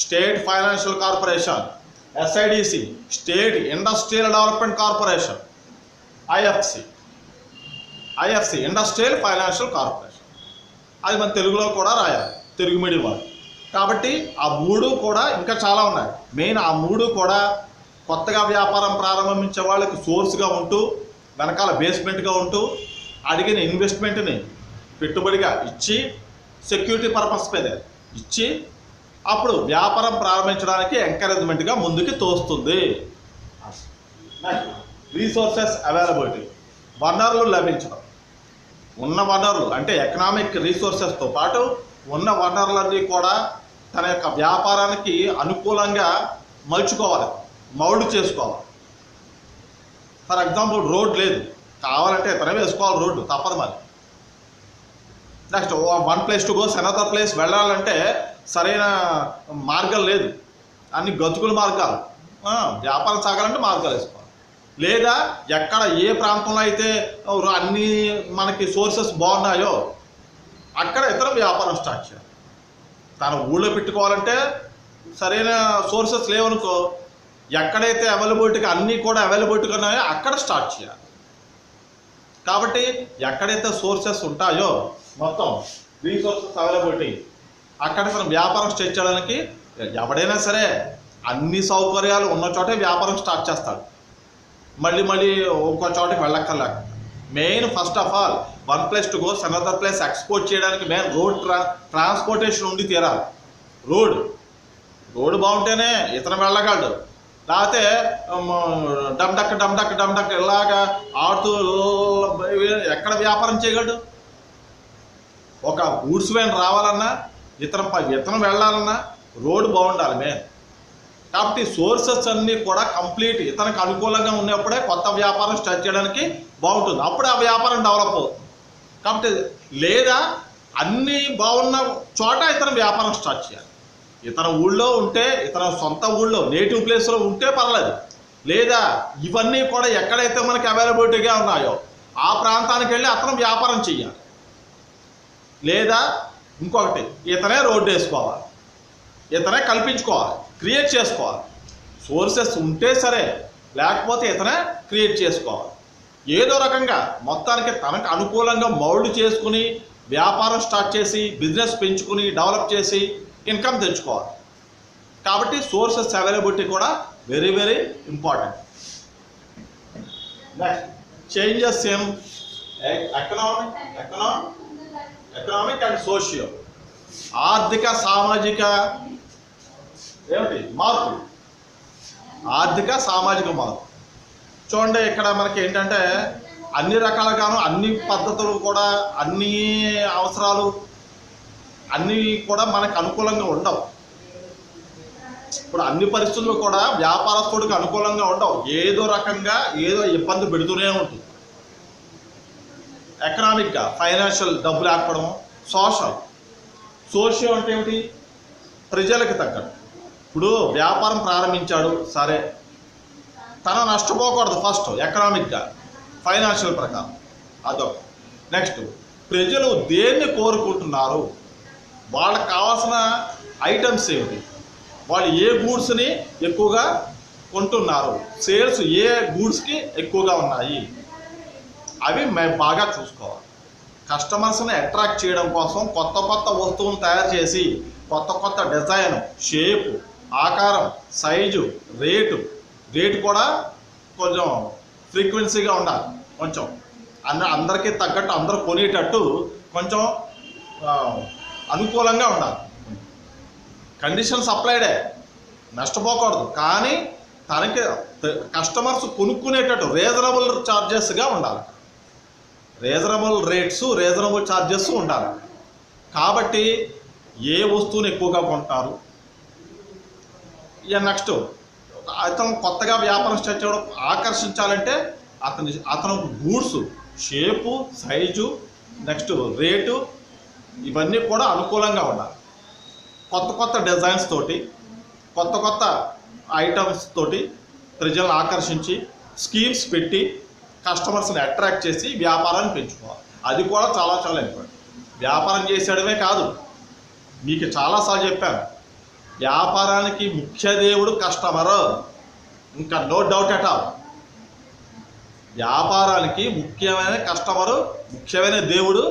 State financial corporation, SIDC state industrial development corporation, IFC IFC, industrial financial corporation. అది మన తెలుగులో కూడా రాయాలి, తెలుగు మీడియం వాళ్ళు. కాబట్టి ఆ మూడు కూడా ఇంకా చాలా ఉన్నాయి. మెయిన్ ఆ మూడు కూడా కొత్తగా వ్యాపారం ప్రారంభించే వాళ్ళకి సోర్స్గా ఉంటూ, వెనకాల బేస్మెంట్గా ఉంటూ, అడిగిన ఇన్వెస్ట్మెంట్ని పెట్టుబడిగా ఇచ్చి, సెక్యూరిటీ పర్పస్ మీద ఇచ్చి, అప్పుడు వ్యాపారం ప్రారంభించడానికి ఎంకరేజ్మెంట్గా ముందుకు తోస్తుంది. రీసోర్సెస్ అవైలబిలిటీ, వనరులు లభించడం. ఉన్న వనరులు అంటే ఎకనామిక్ రీసోర్సెస్తో పాటు ఉన్న వనరులన్నీ కూడా తన యొక్క వ్యాపారానికి అనుకూలంగా మలుచుకోవాలి, మౌల్డ్ చేసుకోవాలి. ఫర్ ఎగ్జాంపుల్ రోడ్ లేదు, కావాలంటే ఇతనే వేసుకోవాలి రోడ్డు, తప్పదు మరి. Next one place to goes another place వెళ్ళాలంటే సరైన మార్గం లేదు, అన్ని గతుకుల మార్గాలు. వ్యాపారం సాగాలంటే మార్గాలు వేసుకోవాలి. లేదా ఎక్కడ ఏ ప్రాంతంలో అయితే అన్ని మనకి సోర్సెస్ బాగున్నాయో అక్కడ ఇతర వ్యాపారం స్టార్ట్ చేయాలి. తన ఊళ్ళో పెట్టుకోవాలంటే సరైన సోర్సెస్ లేవనుకో, ఎక్కడైతే అవైలబిలిటీగా అన్నీ కూడా అవైలబిలిటీగా ఉన్నాయో అక్కడ స్టార్ట్ చేయాలి. కాబట్టి ఎక్కడైతే సోర్సెస్ ఉంటాయో మొత్తం రీసోర్సెస్ అవైలబిలిటీ, అక్కడ మనం వ్యాపారం స్టార్ట్ చేయడానికి ఎవడైనా సరే అన్ని సౌకర్యాలు ఉన్న చోటే వ్యాపారం స్టార్ట్ చేస్తాడు. మళ్ళీ ఇంకో చోటకి వెళ్ళక్కర్లేక. Main first of all one place to goes another place export చేయడానికి మెయిన్ రోడ్ ట్రాన్స్పోర్టేషన్ ఉండి తీరాలి. రోడ్ బాగుంటేనే ఇతను వెళ్ళగలడు. లేకపోతే డమ్ డక్ ఇలాగా ఆడుతూ ఎక్కడ వ్యాపారం చేయగలడు? ఒక గూడ్స్ వ్యాన్ రావాలన్నా, ఇతను వెళ్ళాలన్నా రోడ్డు బాగుండాలి మెయిన్. కాబట్టి సోర్సెస్ అన్నీ కూడా కంప్లీట్ ఇతనికి అనుకూలంగా ఉన్నప్పుడే కొత్త వ్యాపారం స్టార్ట్ చేయడానికి బాగుంటుంది. అప్పుడే ఆ వ్యాపారం డెవలప్ అవుతుంది. కాబట్టి లేదా అన్నీ బాగున్న చోట ఇతను వ్యాపారం స్టార్ట్ చేయాలి. ఇతను ఊళ్ళో ఉంటే, ఇతను సొంత ఊళ్ళో నేటివ్ ప్లేస్లో ఉంటే పర్లేదు. లేదా ఇవన్నీ కూడా ఎక్కడైతే మనకి అవైలబిలిటీగా ఉన్నాయో ఆ ప్రాంతానికి వెళ్ళి అతను వ్యాపారం చేయాలి. లేదా ఇంకొకటి, ఇతనే రోడ్డు వేసుకోవాలి, ఇతనే కల్పించుకోవాలి, క్రియేట్ చేసుకోవాలి. సోర్సెస్ ఉంటే సరే, లేకపోతే ఇతనే క్రియేట్ చేసుకోవాలి. ఏదో రకంగా మొత్తానికి తనకు అనుకూలంగా మౌల్డ్ చేసుకుని వ్యాపారం స్టార్ట్ చేసి బిజినెస్ పెంచుకుని డెవలప్ చేసి ఇన్కమ్ తెచ్చుకోవాలి. కాబట్టి సోర్సెస్ అవైలబిలిటీ కూడా very very important. Next changes in economic and socio, ఆర్థిక సామాజిక ఏమిటి మార్పులు, ఆర్థిక సామాజిక మార్పు. చూడండి, ఇక్కడ మనకి ఏంటంటే అన్ని రకాలుగాను అన్ని పద్ధతులు కూడా అన్ని అవసరాలు అన్నీ కూడా మనకు అనుకూలంగా ఉండవు. ఇప్పుడు అన్ని పరిస్థితులు కూడా వ్యాపారస్తుడికి అనుకూలంగా ఉండవు. ఏదో రకంగా ఏదో ఇబ్బంది పెడుతూనే ఉంటుంది. ఎకనామిక్గా ఫైనాన్షియల్ డబ్బు లేకపోవడం. సోషల్ అంటే ఏమిటి? ప్రజలకు తగ్గట్టు. ఇప్పుడు వ్యాపారం ప్రారంభించాడు సరే, తన నష్టపోకూడదు ఫస్ట్ ఎకనామిక్గా ఫైనాన్షియల్ ప్రకారం, అదొక. నెక్స్ట్ ప్రజలు దేన్ని కోరుకుంటున్నారు, వాళ్ళకి కావాల్సిన ఐటమ్స్ ఏమిటి, వాళ్ళు ఏ గూడ్స్ని ఎక్కువగా కొంటున్నారు, సేల్స్ ఏ గూడ్స్కి ఎక్కువగా ఉన్నాయి, అవి మేము బాగా చూసుకోవాలి. కస్టమర్స్ని అట్రాక్ట్ చేయడం కోసం కొత్త కొత్త వస్తువులను తయారు చేసి కొత్త డిజైన్, షేపు, ఆకారం, సైజు, రేటు కూడా కొంచెం ఫ్రీక్వెన్సీగా ఉండాలి. కొంచెం అందరికీ తగ్గట్టు అందరూ కొనేటట్టు కొంచెం అనుకూలంగా ఉండాలి. కండిషన్స్ అప్లైడే, నష్టపోకూడదు. కానీ తనకి కస్టమర్స్ కొనుక్కునేటట్టు రీజనబుల్ ఛార్జెస్గా ఉండాలి. రీజనబుల్ రేట్స్, రీజనబుల్ ఛార్జెస్ ఉండాలి. కాబట్టి ఏ వస్తువుని ఎక్కువగా కొంటారు. ఇక నెక్స్ట్ అతను కొత్తగా వ్యాపారం స్టార్ట్ చేయడం ఆకర్షించాలంటే అతను goods shape, size, next rate ఇవన్నీ కూడా అనుకూలంగా ఉండాలి. కొత్త డిజైన్స్ తోటి, కొత్త ఐటమ్స్ తోటి ప్రజలను ఆకర్షించి స్కీమ్స్ పెట్టి కస్టమర్స్ని అట్రాక్ట్ చేసి వ్యాపారాన్ని పెంచుకోవాలి. అది కూడా చాలా చాలా ఇంపార్టెంట్. వ్యాపారం చేసేయడమే కాదు, మీకు చాలాసార్లు చెప్పాను, వ్యాపారానికి ముఖ్య దేవుడు కస్టమర్, ఇంకా నో డౌట్ ఎట్ ఆల్. వ్యాపారానికి ముఖ్యమైన కస్టమరు, ముఖ్యమైన దేవుడు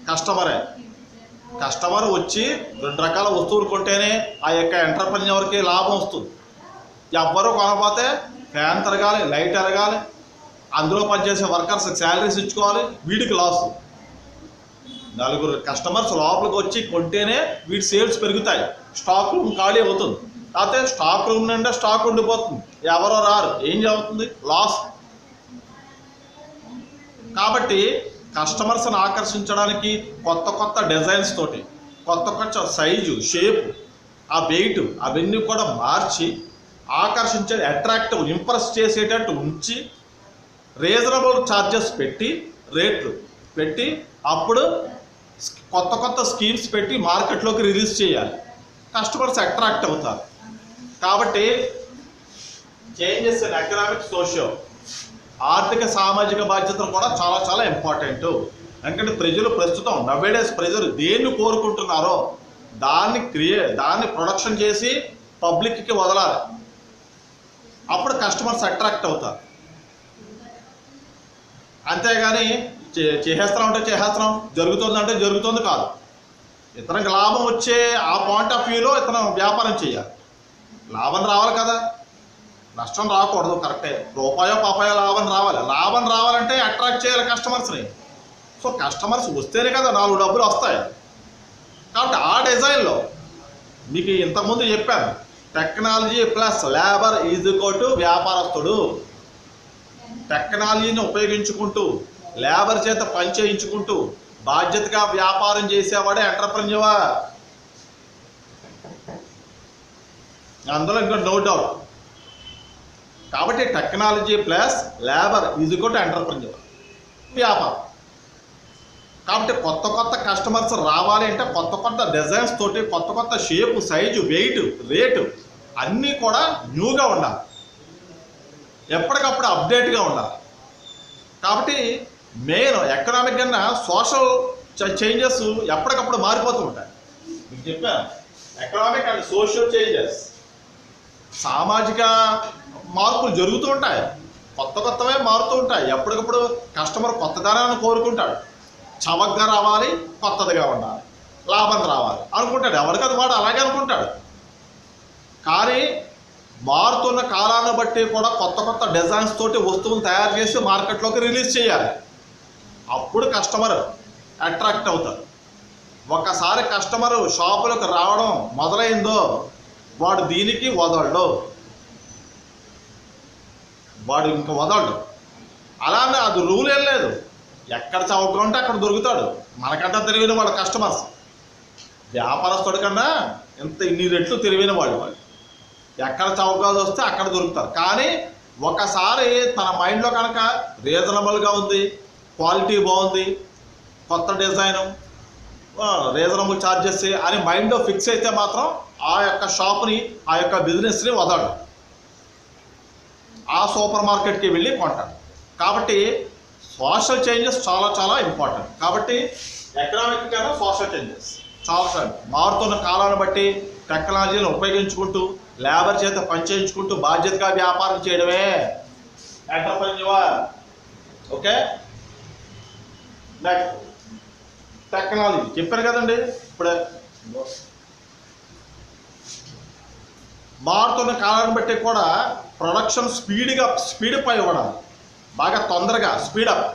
కస్టమరే. కస్టమర్ వచ్చి 2 రకాల వస్తువులు కొంటేనే ఆ యొక్క ఎంటర్‌ప్రెన్యూర్‌కి లాభం వస్తుంది. ఎవ్వరూ కొనకపోతే ఫ్యాన్ తిరగాలి, లైట్ ఎరగాలి, అందులో పనిచేసే వర్కర్స్కి శాలరీస్ ఇచ్చుకోవాలి, వీడికి లాస్. 4 కస్టమర్స్ లోపలికి వచ్చి కొంటేనే వీడి సేల్స్ పెరుగుతాయి, స్టాక్ రూమ్ ఖాళీ అవుతుంది. కాకపోతే స్టాక్ రూమ్ నిండా స్టాక్ ఉండిపోతుంది, ఎవరో రారు, ఏం జరుగుతుంది? లాస్. కాబట్టి కస్టమర్స్ని ఆకర్షించడానికి కొత్త కొత్త డిజైన్స్ తోటి, కొత్త కొత్త సైజు, షేపు, ఆ వెయిట్ అవన్నీ కూడా మార్చి ఆకర్షించే, అట్రాక్టివ్, ఇంప్రెస్ చేసేటట్టు ఉంచి రీజనబుల్ ఛార్జెస్ పెట్టి, రేట్లు పెట్టి, అప్పుడు కొత్త కొత్త స్కీమ్స్ పెట్టి మార్కెట్లోకి రిలీజ్ చేయాలి. కస్టమర్స్ అట్రాక్ట్ అవుతారు. కాబట్టి చేంజెస్ ఇన్ ఎకనామిక్, సోషల్, ఆర్థిక సామాజిక బాధ్యతలు కూడా చాలా చాలా ఇంపార్టెంట్. ఎందుకంటే ప్రజలు ప్రస్తుతం నవేడేస్ ప్రజలు దేన్ని కోరుకుంటున్నారో దాన్ని ప్రొడక్షన్ చేసి పబ్లిక్కి వదలాలి. అప్పుడు కస్టమర్స్ అట్రాక్ట్ అవుతారు. అంతేగాని చేసేస్తున్నాం జరుగుతుందంటే జరుగుతుంది కాదు. ఇతనికి లాభం వచ్చే ఆ పాయింట్ ఆఫ్ వ్యూలో ఇతను వ్యాపారం చేయాలి. లాభం రావాలి కదా, నష్టం రాకూడదు. కరెక్టే, రూపాయో పాపాయో లాభం రావాలంటే అట్రాక్ట్ చేయాలి కస్టమర్స్ని. సో కస్టమర్స్ వస్తేనే కదా 4 డబ్బులు వస్తాయి. కాబట్టి ఆ డిజైన్లో మీకు ఇంతకుముందు చెప్పాను, technology plus labour is equal to వ్యాపారస్తుడు. టెక్నాలజీని ఉపయోగించుకుంటూ, లేబర్ చేత పని చేయించుకుంటూ బాధ్యతగా వ్యాపారం చేసేవాడే ఎంటర్‌ప్రెన్యూర్. అందులో ఇంకా నో డౌట్. కాబట్టి technology plus labour is equal to entrepreneur, వ్యాపారం. కాబట్టి కొత్త కొత్త కస్టమర్స్ రావాలి అంటే కొత్త కొత్త డిజైన్స్ తోటి, కొత్త కొత్త షేపు, సైజు, వెయిట్, రేటు అన్నీ కూడా న్యూగా ఉండాలి, ఎప్పటికప్పుడు అప్డేట్గా ఉండాలి. కాబట్టి మెయిన్ ఎకనామిక్ కన్నా సోషల్ చేంజెస్ ఎప్పటికప్పుడు మారిపోతూ ఉంటాయి. మీకు చెప్పాను, ఎకనామిక్ అండ్ సోషల్ చేంజెస్, సామాజిక మార్పులు జరుగుతూ ఉంటాయి, కొత్తవే మారుతూ ఉంటాయి. ఎప్పటికప్పుడు కస్టమర్ కొత్తదనాన్ని కోరుకుంటాడు. చవకగా రావాలి, కొత్తదిగా ఉండాలి, లాభం రావాలి అనుకుంటాడు. ఎవరికది వాడు అలాగే అనుకుంటాడు. కానీ మారుతున్న కాలాన్ని బట్టి కూడా కొత్త కొత్త డిజైన్స్ తోటి వస్తువులు తయారు చేసి మార్కెట్లోకి రిలీజ్ చేయాలి. అప్పుడు కస్టమర్ అట్రాక్ట్ అవుతారు. ఒకసారి కస్టమర్ షాపులకు రావడం మొదలైందో వాడు దీనికి వదలడు, వాడు ఇంకా వదలడు. అలానే అది రూల్ ఏం లేదు, ఎక్కడ చౌకగా ఉంటే అక్కడ దొరుకుతాడు. మనకంటే తెలివైన వాళ్ళ కస్టమర్స్, వ్యాపారస్తుడి కన్నా ఇన్ని రెట్లు తెలివైన వాళ్ళు. ఎక్కడ చౌకగా వస్తే అక్కడ దొరుకుతారు. కానీ ఒకసారి తన మైండ్లో కనుక రీజనబుల్గా ఉంది, క్వాలిటీ బాగుంది, కొత్త డిజైను, రీజనబుల్ ఛార్జెస్ అని మైండ్లో ఫిక్స్ అయితే మాత్రం ఆ యొక్క షాప్ని, ఆ యొక్క బిజినెస్ని వదలడు, ఆ సూపర్ మార్కెట్కి వెళ్ళి కొంటాడు. కాబట్టి సోషల్ చేంజెస్ చాలా చాలా ఇంపార్టెంట్. కాబట్టి ఎకనామిక్ కన్నా సోషల్ చేంజెస్ చాలా మారుతున్న కాలాన్ని బట్టి టెక్నాలజీని ఉపయోగించుకుంటూ, లేబర్ చేత పనిచేయించుకుంటూ బాధ్యతగా వ్యాపారం చేయడమే ఎంటర్‌ప్రెన్యూర్. ఓకే, నెక్స్ట్ టెక్నాలజీ చెప్పారు కదండి. ఇప్పుడే మారుతున్న కాలాన్ని బట్టి కూడా ప్రొడక్షన్ స్పీడప్ ఇవ్వడం, బాగా తొందరగా స్పీడప్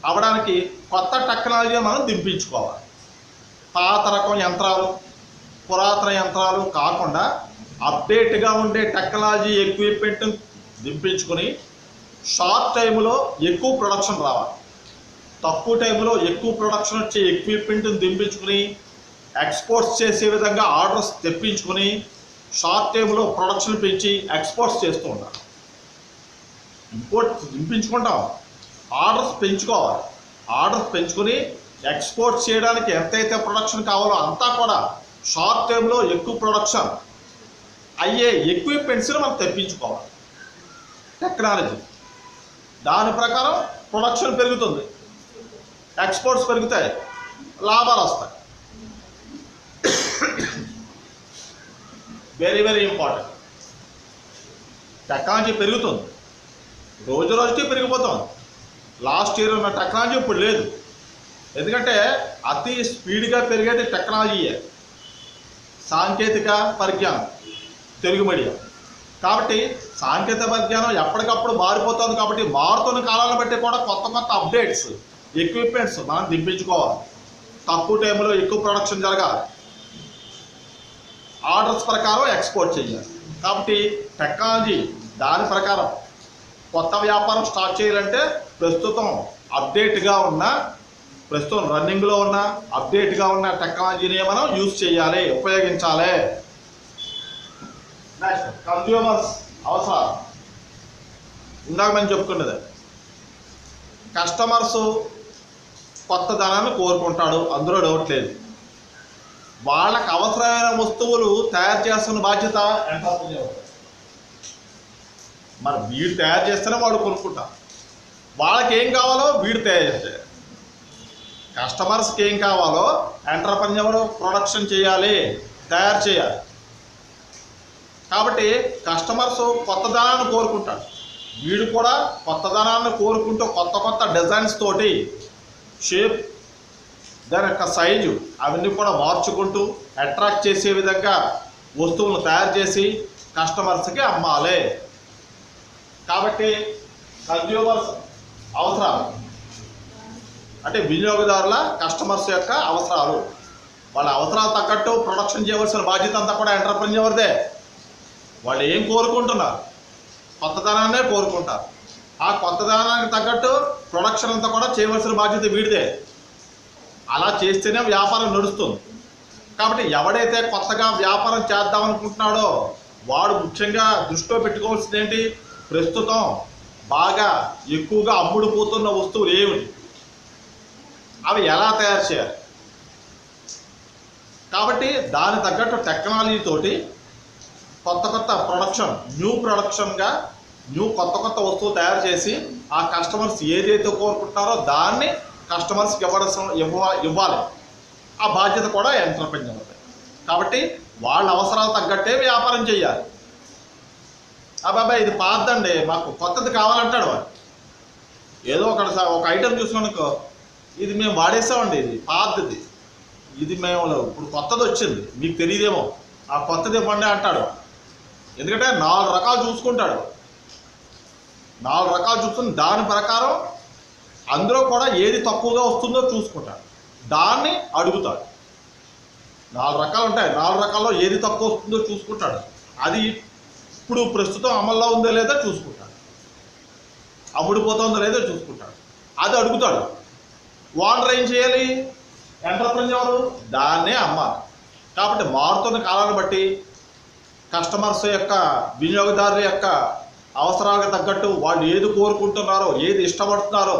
అవ్వడానికి కొత్త టెక్నాలజీ మనం దింపించుకోవాలి. పాత రకం యంత్రాలు, పురాతన యంత్రాలు కాకుండా అప్డేట్గా ఉండే టెక్నాలజీ ఎక్విప్మెంట్ దింపించుకొని షార్ట్ టైంలో ఎక్కువ ప్రొడక్షన్ రావాలి, తక్కువ టైంలో ఎక్కువ ప్రొడక్షన్ వచ్చే ఎక్విప్మెంట్ని దింపించుకుని ఎక్స్పోర్ట్స్ చేసే విధంగా ఆర్డర్స్ తెప్పించుకొని షార్ట్ టైంలో ప్రొడక్షన్ పెంచి ఎక్స్పోర్ట్స్ చేస్తూ ఉండాలి. ఇంపోర్ట్ దింపించుకుంటాం, ఆర్డర్స్ పెంచుకోవాలి. ఆర్డర్స్ పెంచుకొని ఎక్స్పోర్ట్స్ చేయడానికి ఎంతైతే ప్రొడక్షన్ కావాలో అంతా కూడా షార్ట్ టైంలో ఎక్కువ ప్రొడక్షన్ అయ్యే ఎక్విప్మెంట్స్ని మనం తెప్పించుకోవాలి. టెక్నాలజీ దాని ప్రకారం ప్రొడక్షన్ పెరుగుతుంది, ఎక్స్పోర్ట్స్ పెరుగుతాయి, లాభాలు వస్తాయి. Very very important. టెక్నాలజీ పెరుగుతుంది, రోజు రోజుకి పెరిగిపోతాం. లాస్ట్ ఇయర్ ఉన్న టెక్నాలజీ ఇప్పుడు లేదు. ఎందుకంటే అతి స్పీడ్గా పెరిగేది టెక్నాలజీయే, సాంకేతిక పరిజ్ఞానం, తెలుగు మీడియం. కాబట్టి సాంకేతిక పరిజ్ఞానం ఎప్పటికప్పుడు మారిపోతుంది. కాబట్టి మారుతున్న కాలాలను బట్టి కూడా కొత్త కొత్త అప్డేట్స్, ఎక్విప్మెంట్స్ మనం దింపించుకోవాలి. తక్కువ టైంలో ఎక్కువ ప్రొడక్షన్ జరగాలి, ఆర్డర్స్ ప్రకారం ఎక్స్పోర్ట్ చేయాలి. కాబట్టి టెక్నాలజీ దాని ప్రకారం కొత్త వ్యాపారం స్టార్ట్ చేయాలంటే ప్రస్తుతం అప్డేట్గా ఉన్న, ప్రస్తుతం రన్నింగ్లో ఉన్న, అప్డేట్గా ఉన్న టెక్నాలజీని మనం యూజ్ చేయాలి, ఉపయోగించాలి. నెక్స్ట్ కన్జ్యూమర్స్ అవసరాలు. ఇందాక మనం చెప్పుకున్నది, కస్టమర్స్ కొత్త ధనాన్ని కోరుకుంటాడు, అందులో డౌట్ లేదు. వాళ్ళకు అవసరమైన వస్తువులు తయారు చేస్తున్న బాధ్యత ఎంటర్ప్రెన్యూర్. మరి వీడు తయారు చేస్తేనే వాడు కొనుక్కుంటారు. వాళ్ళకి ఏం కావాలో వీడు తయారు చేస్తారు. కస్టమర్స్కి ఏం కావాలో ఎంటర్ప్రెన్యూర్ ప్రొడక్షన్ చేయాలి, తయారు చేయాలి. కాబట్టి కస్టమర్స్ కొత్త ధనాన్ని కోరుకుంటాడు, వీడు కూడా కొత్త ధనాన్ని కోరుకుంటూ కొత్త కొత్త డిజైన్స్ తోటి, షేప్, దాని యొక్క సైజు అవన్నీ కూడా మార్చుకుంటూ అట్రాక్ట్ చేసే విధంగా వస్తువులను తయారు చేసి కస్టమర్స్కి అమ్మాలి. కాబట్టి కన్జ్యూమర్స్ అవసరాలు అంటే వినియోగదారుల, కస్టమర్స్ యొక్క అవసరాలు. వాళ్ళ అవసరాలు తగ్గట్టు ప్రొడక్షన్ చేయవలసిన బాధ్యత అంతా కూడా ఎంటర్ప్రెన్యూర్దే. వాళ్ళు ఏం కోరుకుంటున్నారు? కొత్తదనాన్నే కోరుకుంటారు. ఆ కొత్తదనానికి తగ్గట్టు ప్రొడక్షన్ అంతా కూడా చేయవలసిన బాధ్యత వీడిదే. అలా చేస్తేనే వ్యాపారం నడుస్తుంది. కాబట్టి ఎవడైతే కొత్తగా వ్యాపారం చేద్దామనుకుంటున్నాడో వాడు ముఖ్యంగా దృష్టిలో పెట్టుకోవాల్సింది ఏంటి? ప్రస్తుతం బాగా ఎక్కువగా అమ్ముడుపోతున్న వస్తువులు ఏమిటి, అవి ఎలా తయారు చేయాలి. కాబట్టి దాని తగ్గట్టు టెక్నాలజీ తోటి కొత్త కొత్త ప్రొడక్షన్, న్యూ ప్రొడక్షన్గా కొత్త కొత్త వస్తువులు తయారు చేసి ఆ కస్టమర్స్ ఏదైతే కోరుకుంటున్నారో దాన్ని కస్టమర్స్కి ఇవ్వాలి. ఆ బాధ్యత కూడా ఎంటర్ప్రెన్యూర్. కాబట్టి వాళ్ళ అవసరాలు తగ్గట్టే వ్యాపారం చేయాలి. అబ్బాయి ఇది పాతదండి, మాకు కొత్తది కావాలంటాడు వాడు. ఏదో ఒక ఐటెం చూసుకున్నాకో, ఇది మేము వాడేసామండి, ఇది పాతది, ఇది మేము ఇప్పుడు కొత్తది వచ్చింది, మీకు తెలియదేమో, ఆ కొత్తది ఇవ్వండి అంటాడు. ఎందుకంటే 4 రకాలు చూసుకుంటాడు. 4 రకాలు చూసుకుని దాని ప్రకారం అందులో కూడా ఏది తక్కువగా వస్తుందో చూసుకుంటాడు, దాన్ని అడుగుతాడు. 4 రకాలు ఉంటాయి, 4 రకాల్లో ఏది తక్కువ వస్తుందో చూసుకుంటాడు. అది ఇప్పుడు ప్రస్తుతం అమల్లో ఉందో లేదో చూసుకుంటాడు, అమ్ముడిపోతుందో లేదో చూసుకుంటాడు, అది అడుగుతాడు. ఓనర్ ఏం చేయాలి? ఎంటర్ప్రెన్యూర్ దాన్నే అమ్మాలి. కాబట్టి మారుతున్న కాలాన్ని బట్టి కస్టమర్స్ యొక్క, వినియోగదారుల యొక్క అవసరాలకు తగ్గట్టు వాళ్ళు ఏది కోరుకుంటున్నారో, ఏది ఇష్టపడుతున్నారో,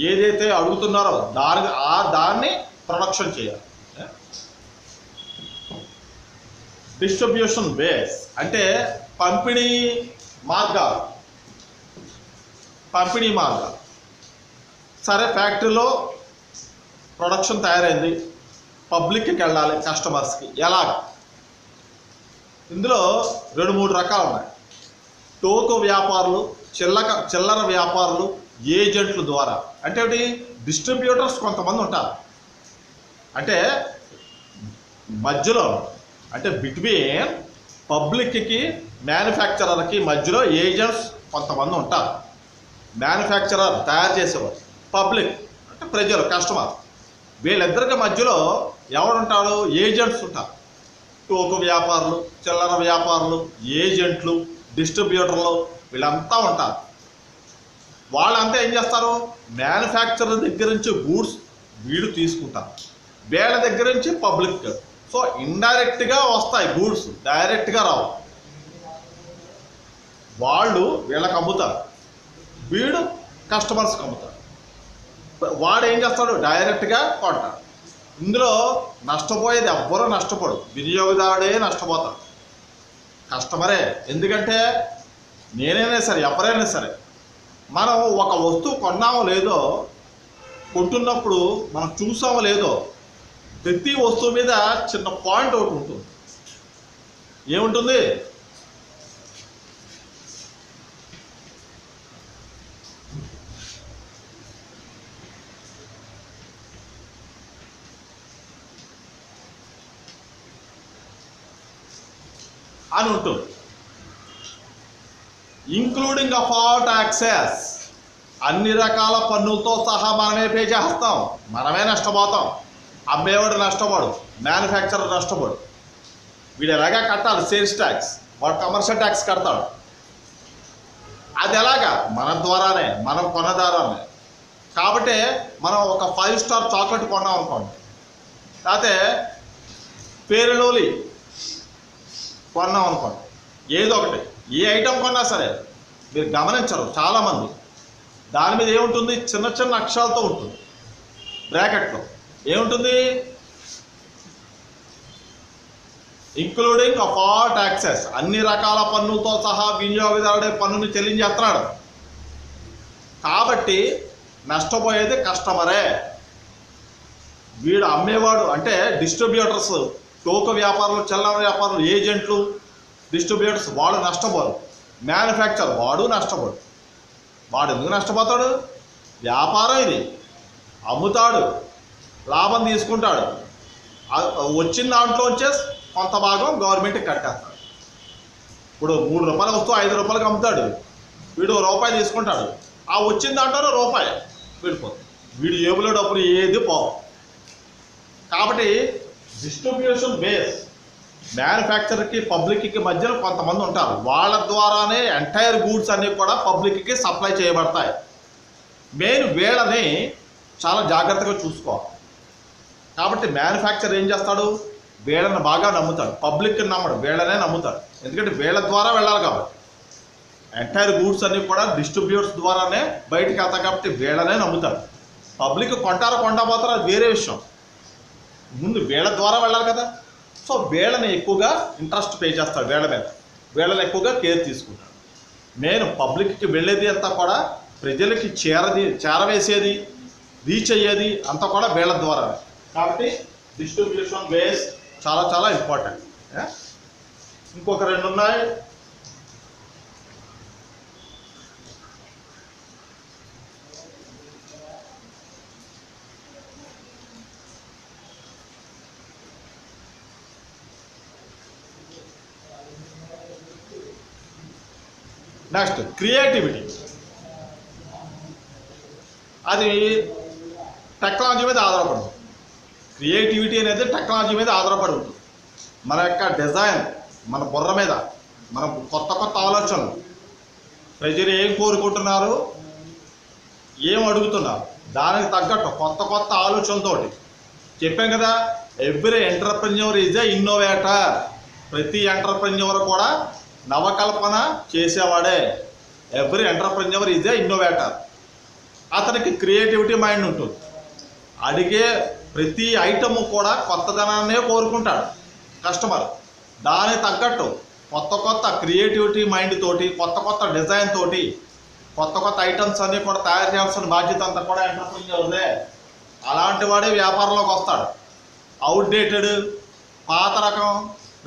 ఏదైతే అడుగుతున్నారో దాన్ని ప్రొడక్షన్ చేయాలి. డిస్ట్రిబ్యూషన్ బేస్ అంటే పంపిణీ మార్గాలు. సరే, ఫ్యాక్టరీలో ప్రొడక్షన్ తయారైంది, పబ్లిక్కి వెళ్ళాలి, కస్టమర్స్కి ఎలా? ఇందులో 2-3 రకాలు ఉన్నాయి. టోకు వ్యాపారులు, చిల్లర వ్యాపారులు, ఏజెంట్ల ద్వారా. అంటే ఒకటి డిస్ట్రిబ్యూటర్స్ కొంతమంది ఉంటారు. అంటే మధ్యలో, అంటే బిట్వీన్ పబ్లిక్కి మ్యానుఫ్యాక్చరర్కి మధ్యలో ఏజెంట్స్ కొంతమంది ఉంటారు. మ్యానుఫ్యాక్చరర్ తయారు చేసేవారు, పబ్లిక్ అంటే ప్రజలు, కస్టమర్, వీళ్ళిద్దరికి మధ్యలో ఎవరుంటారు? ఏజెంట్స్ ఉంటారు. టోకు వ్యాపారులు, చిల్లర వ్యాపారులు, ఏజెంట్లు, డిస్ట్రిబ్యూటర్లు, వీళ్ళంతా ఉంటారు. వాళ్ళంతా ఏం చేస్తారు? మ్యానుఫ్యాక్చరర్ దగ్గర నుంచి గూడ్స్ వీడు తీసుకుంటారు, వీళ్ళ దగ్గర నుంచి పబ్లిక్. సో ఇండైరెక్ట్గా వస్తాయి గూడ్స్, డైరెక్ట్గా రావు. వాళ్ళు వీళ్ళకి అమ్ముతారు, వీడు కస్టమర్స్కి అమ్ముతాడు. వాడు ఏం చేస్తాడు? డైరెక్ట్గా కొంటాడు. ఇందులో నష్టపోయేది ఎవ్వరూ నష్టపోడు, వినియోగదారుడే నష్టపోతాడు, కస్టమరే. ఎందుకంటే నేనైనా సరే, ఎవరైనా సరే, మనం ఒక వస్తువు కొన్నామో లేదో, కొంటున్నప్పుడు మనం చూసామో లేదో, ప్రతి వస్తువు మీద చిన్న పాయింట్ ఒకటి ఉంటుంది. ఏముంటుంది? అని ఉంటుంది. ఇంక్లూడింగ్ ఆఫ్ ఆల్ ట్యాక్సెస్, అన్ని రకాల పన్నులతో సహా మనమే పే చేస్తాం, మనమే నష్టపోతాం. అమ్మేవాడు నష్టపోడు, మ్యానుఫ్యాక్చరర్ నష్టపోడు. వీడు ఎలాగా కట్టాలి సేల్స్ ట్యాక్స్, వాడు కమర్షియల్ ట్యాక్స్ కడతాడు. అది ఎలాగా? మన ద్వారానే, మనం కొన్న ద్వారానే. కాబట్టి మనం ఒక 5 స్టార్ చాక్లెట్ కొన్నాం అనుకోండి, లేకపోతే పేరులోలి కొన్నాం అనుకోండి, ఏదో ఒకటి, ఏ ఐటెం కొన్నా సరే మీరు గమనించరు చాలామంది, దాని మీద ఏముంటుంది? చిన్న చిన్న అక్షరాలతో ఉంటుంది, బ్రాకెట్లో ఏముంటుంది? ఇంక్లూడింగ్ ఆఫ్ ఆల్ ట్యాక్సెస్, అన్ని రకాల పన్నులతో సహా వినియోగదారుడే పన్నుని చెల్లించేస్తున్నాడు. కాబట్టి నష్టపోయేది కస్టమరే. వీడు అమ్మేవాడు అంటే డిస్ట్రిబ్యూటర్స్, టోక వ్యాపారులు, చల్లన వ్యాపారులు, ఏజెంట్లు, డిస్ట్రిబ్యూటర్స్ వాడు నష్టపోరు. మ్యానుఫ్యాక్చర్ వాడు నష్టపోడు. వాడు ఎందుకు నష్టపోతాడు? వ్యాపారం ఇది, అమ్ముతాడు, లాభం తీసుకుంటాడు, వచ్చిన దాంట్లోంచే కొంత భాగం గవర్నమెంట్కి కట్టేస్తాడు. ఇప్పుడు 3 రూపాయల వస్తువు 5 రూపాయలకి అమ్ముతాడు, వీడు రూపాయి తీసుకుంటాడు, ఆ వచ్చిన దాంట్లో రూపాయి వెళ్ళిపోతుంది, వీడు జేబులో డబ్బులు ఏది పోవు. కాబట్టి డిస్ట్రిబ్యూషన్ బేస్, మ్యానుఫ్యాక్చర్కి పబ్లిక్కి మధ్యన కొంతమంది ఉంటారు, వాళ్ళ ద్వారానే ఎంటైర్ గూడ్స్ అన్నీ కూడా పబ్లిక్కి సప్లై చేయబడతాయి. మెయిన్ వీళ్ళని చాలా జాగ్రత్తగా చూసుకోవాలి. కాబట్టి మ్యానుఫ్యాక్చర్ ఏం చేస్తాడు? వీళ్ళని బాగా నమ్ముతాడు, పబ్లిక్ని నమ్మడు, వీళ్ళనే నమ్ముతాడు. ఎందుకంటే వీళ్ళ ద్వారా వెళ్ళాలి కాబట్టి. ఎంటైర్ గూడ్స్ అన్నీ కూడా డిస్ట్రిబ్యూటర్స్ ద్వారానే బయటికి వెళ్తాయి కాబట్టి వీళ్ళనే నమ్ముతాడు. పబ్లిక్ కొంటారో కొండపోతారో అది వేరే విషయం, ముందు వీళ్ళ ద్వారా వెళ్ళాలి కదా. సో వీళ్ళని ఎక్కువగా ఇంట్రెస్ట్ పే చేస్తాడు, వీళ్ళ మీద వీళ్ళని ఎక్కువగా కేర్ తీసుకుంటాడు. నేను పబ్లిక్కి వెళ్ళేది అంతా కూడా ప్రజలకి చేరవేసేది, రీచ్ అయ్యేది అంతా కూడా వీళ్ళ ద్వారానే. కాబట్టి డిస్ట్రిబ్యూషన్ బేస్ చాలా చాలా ఇంపార్టెంట్. ఇంకొక 2 ఉన్నాయి. నెక్స్ట్ క్రియేటివిటీ, అది టెక్నాలజీ మీద ఆధారపడుతుంది. క్రియేటివిటీ అనేది టెక్నాలజీ మీద ఆధారపడి ఉంటుంది. మన యొక్క డిజైన్, మన బుర్ర మీద, మన కొత్త కొత్త ఆలోచనలు, ప్రజలు ఏం కోరుకుంటున్నారు, ఏం అడుగుతున్నారు, దానికి తగ్గట్టు కొత్త కొత్త ఆలోచనతోటి చెప్పాం కదా. Every entrepreneur is a innovator. ప్రతి ఎంటర్ప్రెన్యూర్ కూడా నవకల్పన చేసేవాడే. Every entrepreneur is a innovator. అతనికి క్రియేటివిటీ మైండ్ ఉంటుంది. అడిగే ప్రతి ఐటము కూడా కొత్తదనాన్నే కోరుకుంటాడు కస్టమర్. దానికి తగ్గట్టు కొత్త కొత్త క్రియేటివిటీ మైండ్ తోటి, కొత్త కొత్త డిజైన్ తోటి, కొత్త కొత్త ఐటమ్స్ అన్నీ కూడా తయారు చేయాల్సిన బాధ్యత అంతా కూడా ఎంటర్ప్రెన్యూర్దే. అలాంటి వాడే వ్యాపారంలోకి వస్తాడు. అవుట్డేటెడ్, పాత రకం,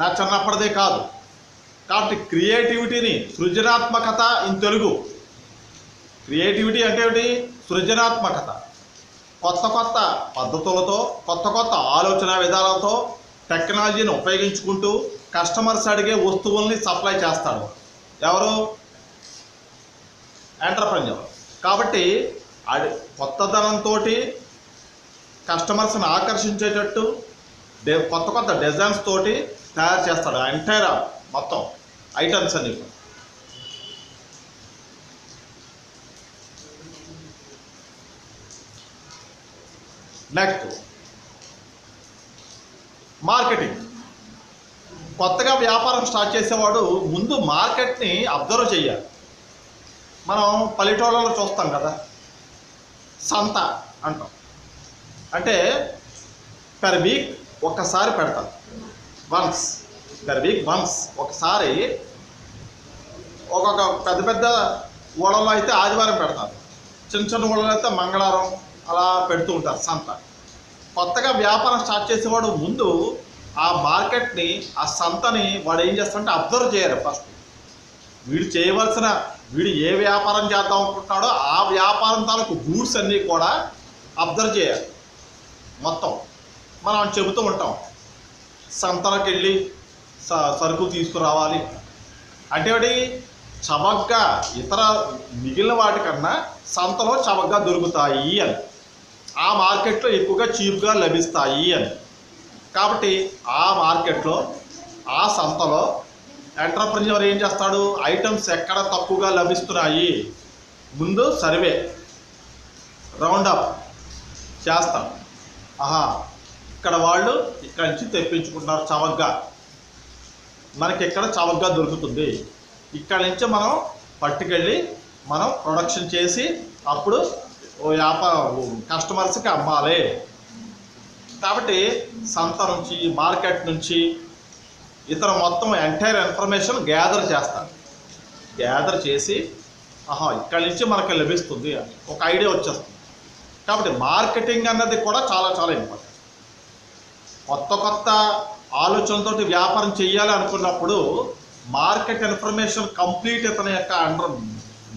నా చిన్నప్పటిదే కాదు. కాబట్టి క్రియేటివిటీని, సృజనాత్మకత ఇన్ తెలుగు. క్రియేటివిటీ అంటే ఏమిటి? సృజనాత్మకత. కొత్త కొత్త పద్ధతులతో, కొత్త కొత్త ఆలోచన విధానాలతో టెక్నాలజీని ఉపయోగించుకుంటూ కస్టమర్స్ అడిగే వస్తువుల్ని సప్లై చేస్తాడు. ఎవరు? ఎంటర్ప్రెన్యూర్. కాబట్టి కొత్తదనంతో కస్టమర్స్ని ఆకర్షించేటట్టు కొత్త కొత్త డిజైన్స్ తోటి తయారు చేస్తాడు ఎంటైర్ మొత్తం ఐటమ్స్ అన్ని. Next marketing. కొత్తగా వ్యాపారం స్టార్ట్ చేసేవాడు ముందు మార్కెట్ని అబ్జర్వ్ చేయాలి. మనం పల్లెటూళ్ళలో చూస్తాం కదా, సంత అంటాం. అంటే పర్ వీక్ ఒక్కసారి పెడతారు, వన్స్ పర్ వీక్ వన్స్ ఒకసారి. ఒక్కొక్క పెద్ద పెద్ద ఊళ్ళలో అయితే ఆదివారం పెడతారు, చిన్న చిన్న ఊళ్ళలో అయితే మంగళవారం అలా పెడుతూ ఉంటారు సంత. కొత్తగా వ్యాపారం స్టార్ట్ చేసేవాడు ముందు ఆ మార్కెట్ని, ఆ సంతని వాడు ఏం చేస్తాడంటే అబ్జర్వ్ చేయాలి. ఫస్ట్ వీడు ఏ వ్యాపారం చేద్దాం అనుకుంటున్నాడో ఆ వ్యాపారం తాలూకు గూడ్స్ అన్నీ కూడా అబ్జర్వ్ చేయాలి. మొత్తం మనం చెబుతూ ఉంటాం, సంతలకు వెళ్ళి సరుకులు తీసుకురావాలి అంటే ఒకటి చవకగా ఇతర మిగిలిన వాటికన్నా సంతలో చవకగా దొరుకుతాయి అని, ఆ మార్కెట్లో ఎక్కువగా చీప్గా లభిస్తాయి అని. కాబట్టి ఆ మార్కెట్లో ఆ సంతలో ఎంటర్ప్రెన్యూర్ ఏం చేస్తాడు, ఐటమ్స్ ఎక్కడ తక్కువగా లభిస్తున్నాయి ముందు సర్వే రౌండప్ చేస్తాడు. ఇక్కడ వాళ్ళు ఇక్కడి నుంచి తెప్పించుకుంటున్నారు చవకగా, మనకి ఎక్కడ చవకగా దొరుకుతుంది, ఇక్కడి నుంచి మనం పట్టుకెళ్ళి మనం ప్రొడక్షన్ చేసి అప్పుడు కస్టమర్స్కి అమ్మాలి. కాబట్టి సంత నుంచి మార్కెట్ నుంచి ఇతర మొత్తం ఎంటైర్ ఇన్ఫర్మేషన్ గ్యాదర్ చేస్తాను. గ్యాదర్ చేసి ఇక్కడి నుంచి మనకు లభిస్తుంది ఒక ఐడియా వచ్చేస్తుంది. కాబట్టి మార్కెటింగ్ అన్నది కూడా చాలా చాలా ఇంపార్టెంట్. కొత్త ఆలోచనలతో వ్యాపారం చేయాలి అనుకున్నప్పుడు మార్కెట్ ఇన్ఫర్మేషన్ కంప్లీట్ ఇతని యొక్క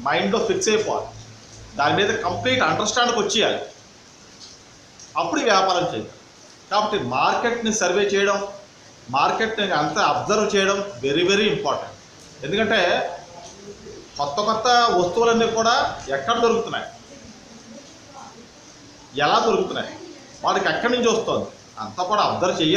మైండ్లో ఫిక్స్ అయిపోవాలి, దాని మీద కంప్లీట్ అండర్స్టాండింగ్ వచ్చేయాలి, అప్పుడు వ్యాపారం చేయాలి. కాబట్టి మార్కెట్ని సర్వే చేయడం, మార్కెట్ని అంతా అబ్జర్వ్ చేయడం వెరీ వెరీ ఇంపార్టెంట్. ఎందుకంటే కొత్త వస్తువులన్నీ కూడా ఎక్కడ దొరుకుతున్నాయి, ఎలా దొరుకుతున్నాయి, వాటికి ఎక్కడి నుంచి వస్తుంది అంతా కూడా అబ్జర్వ్ చేయాలి.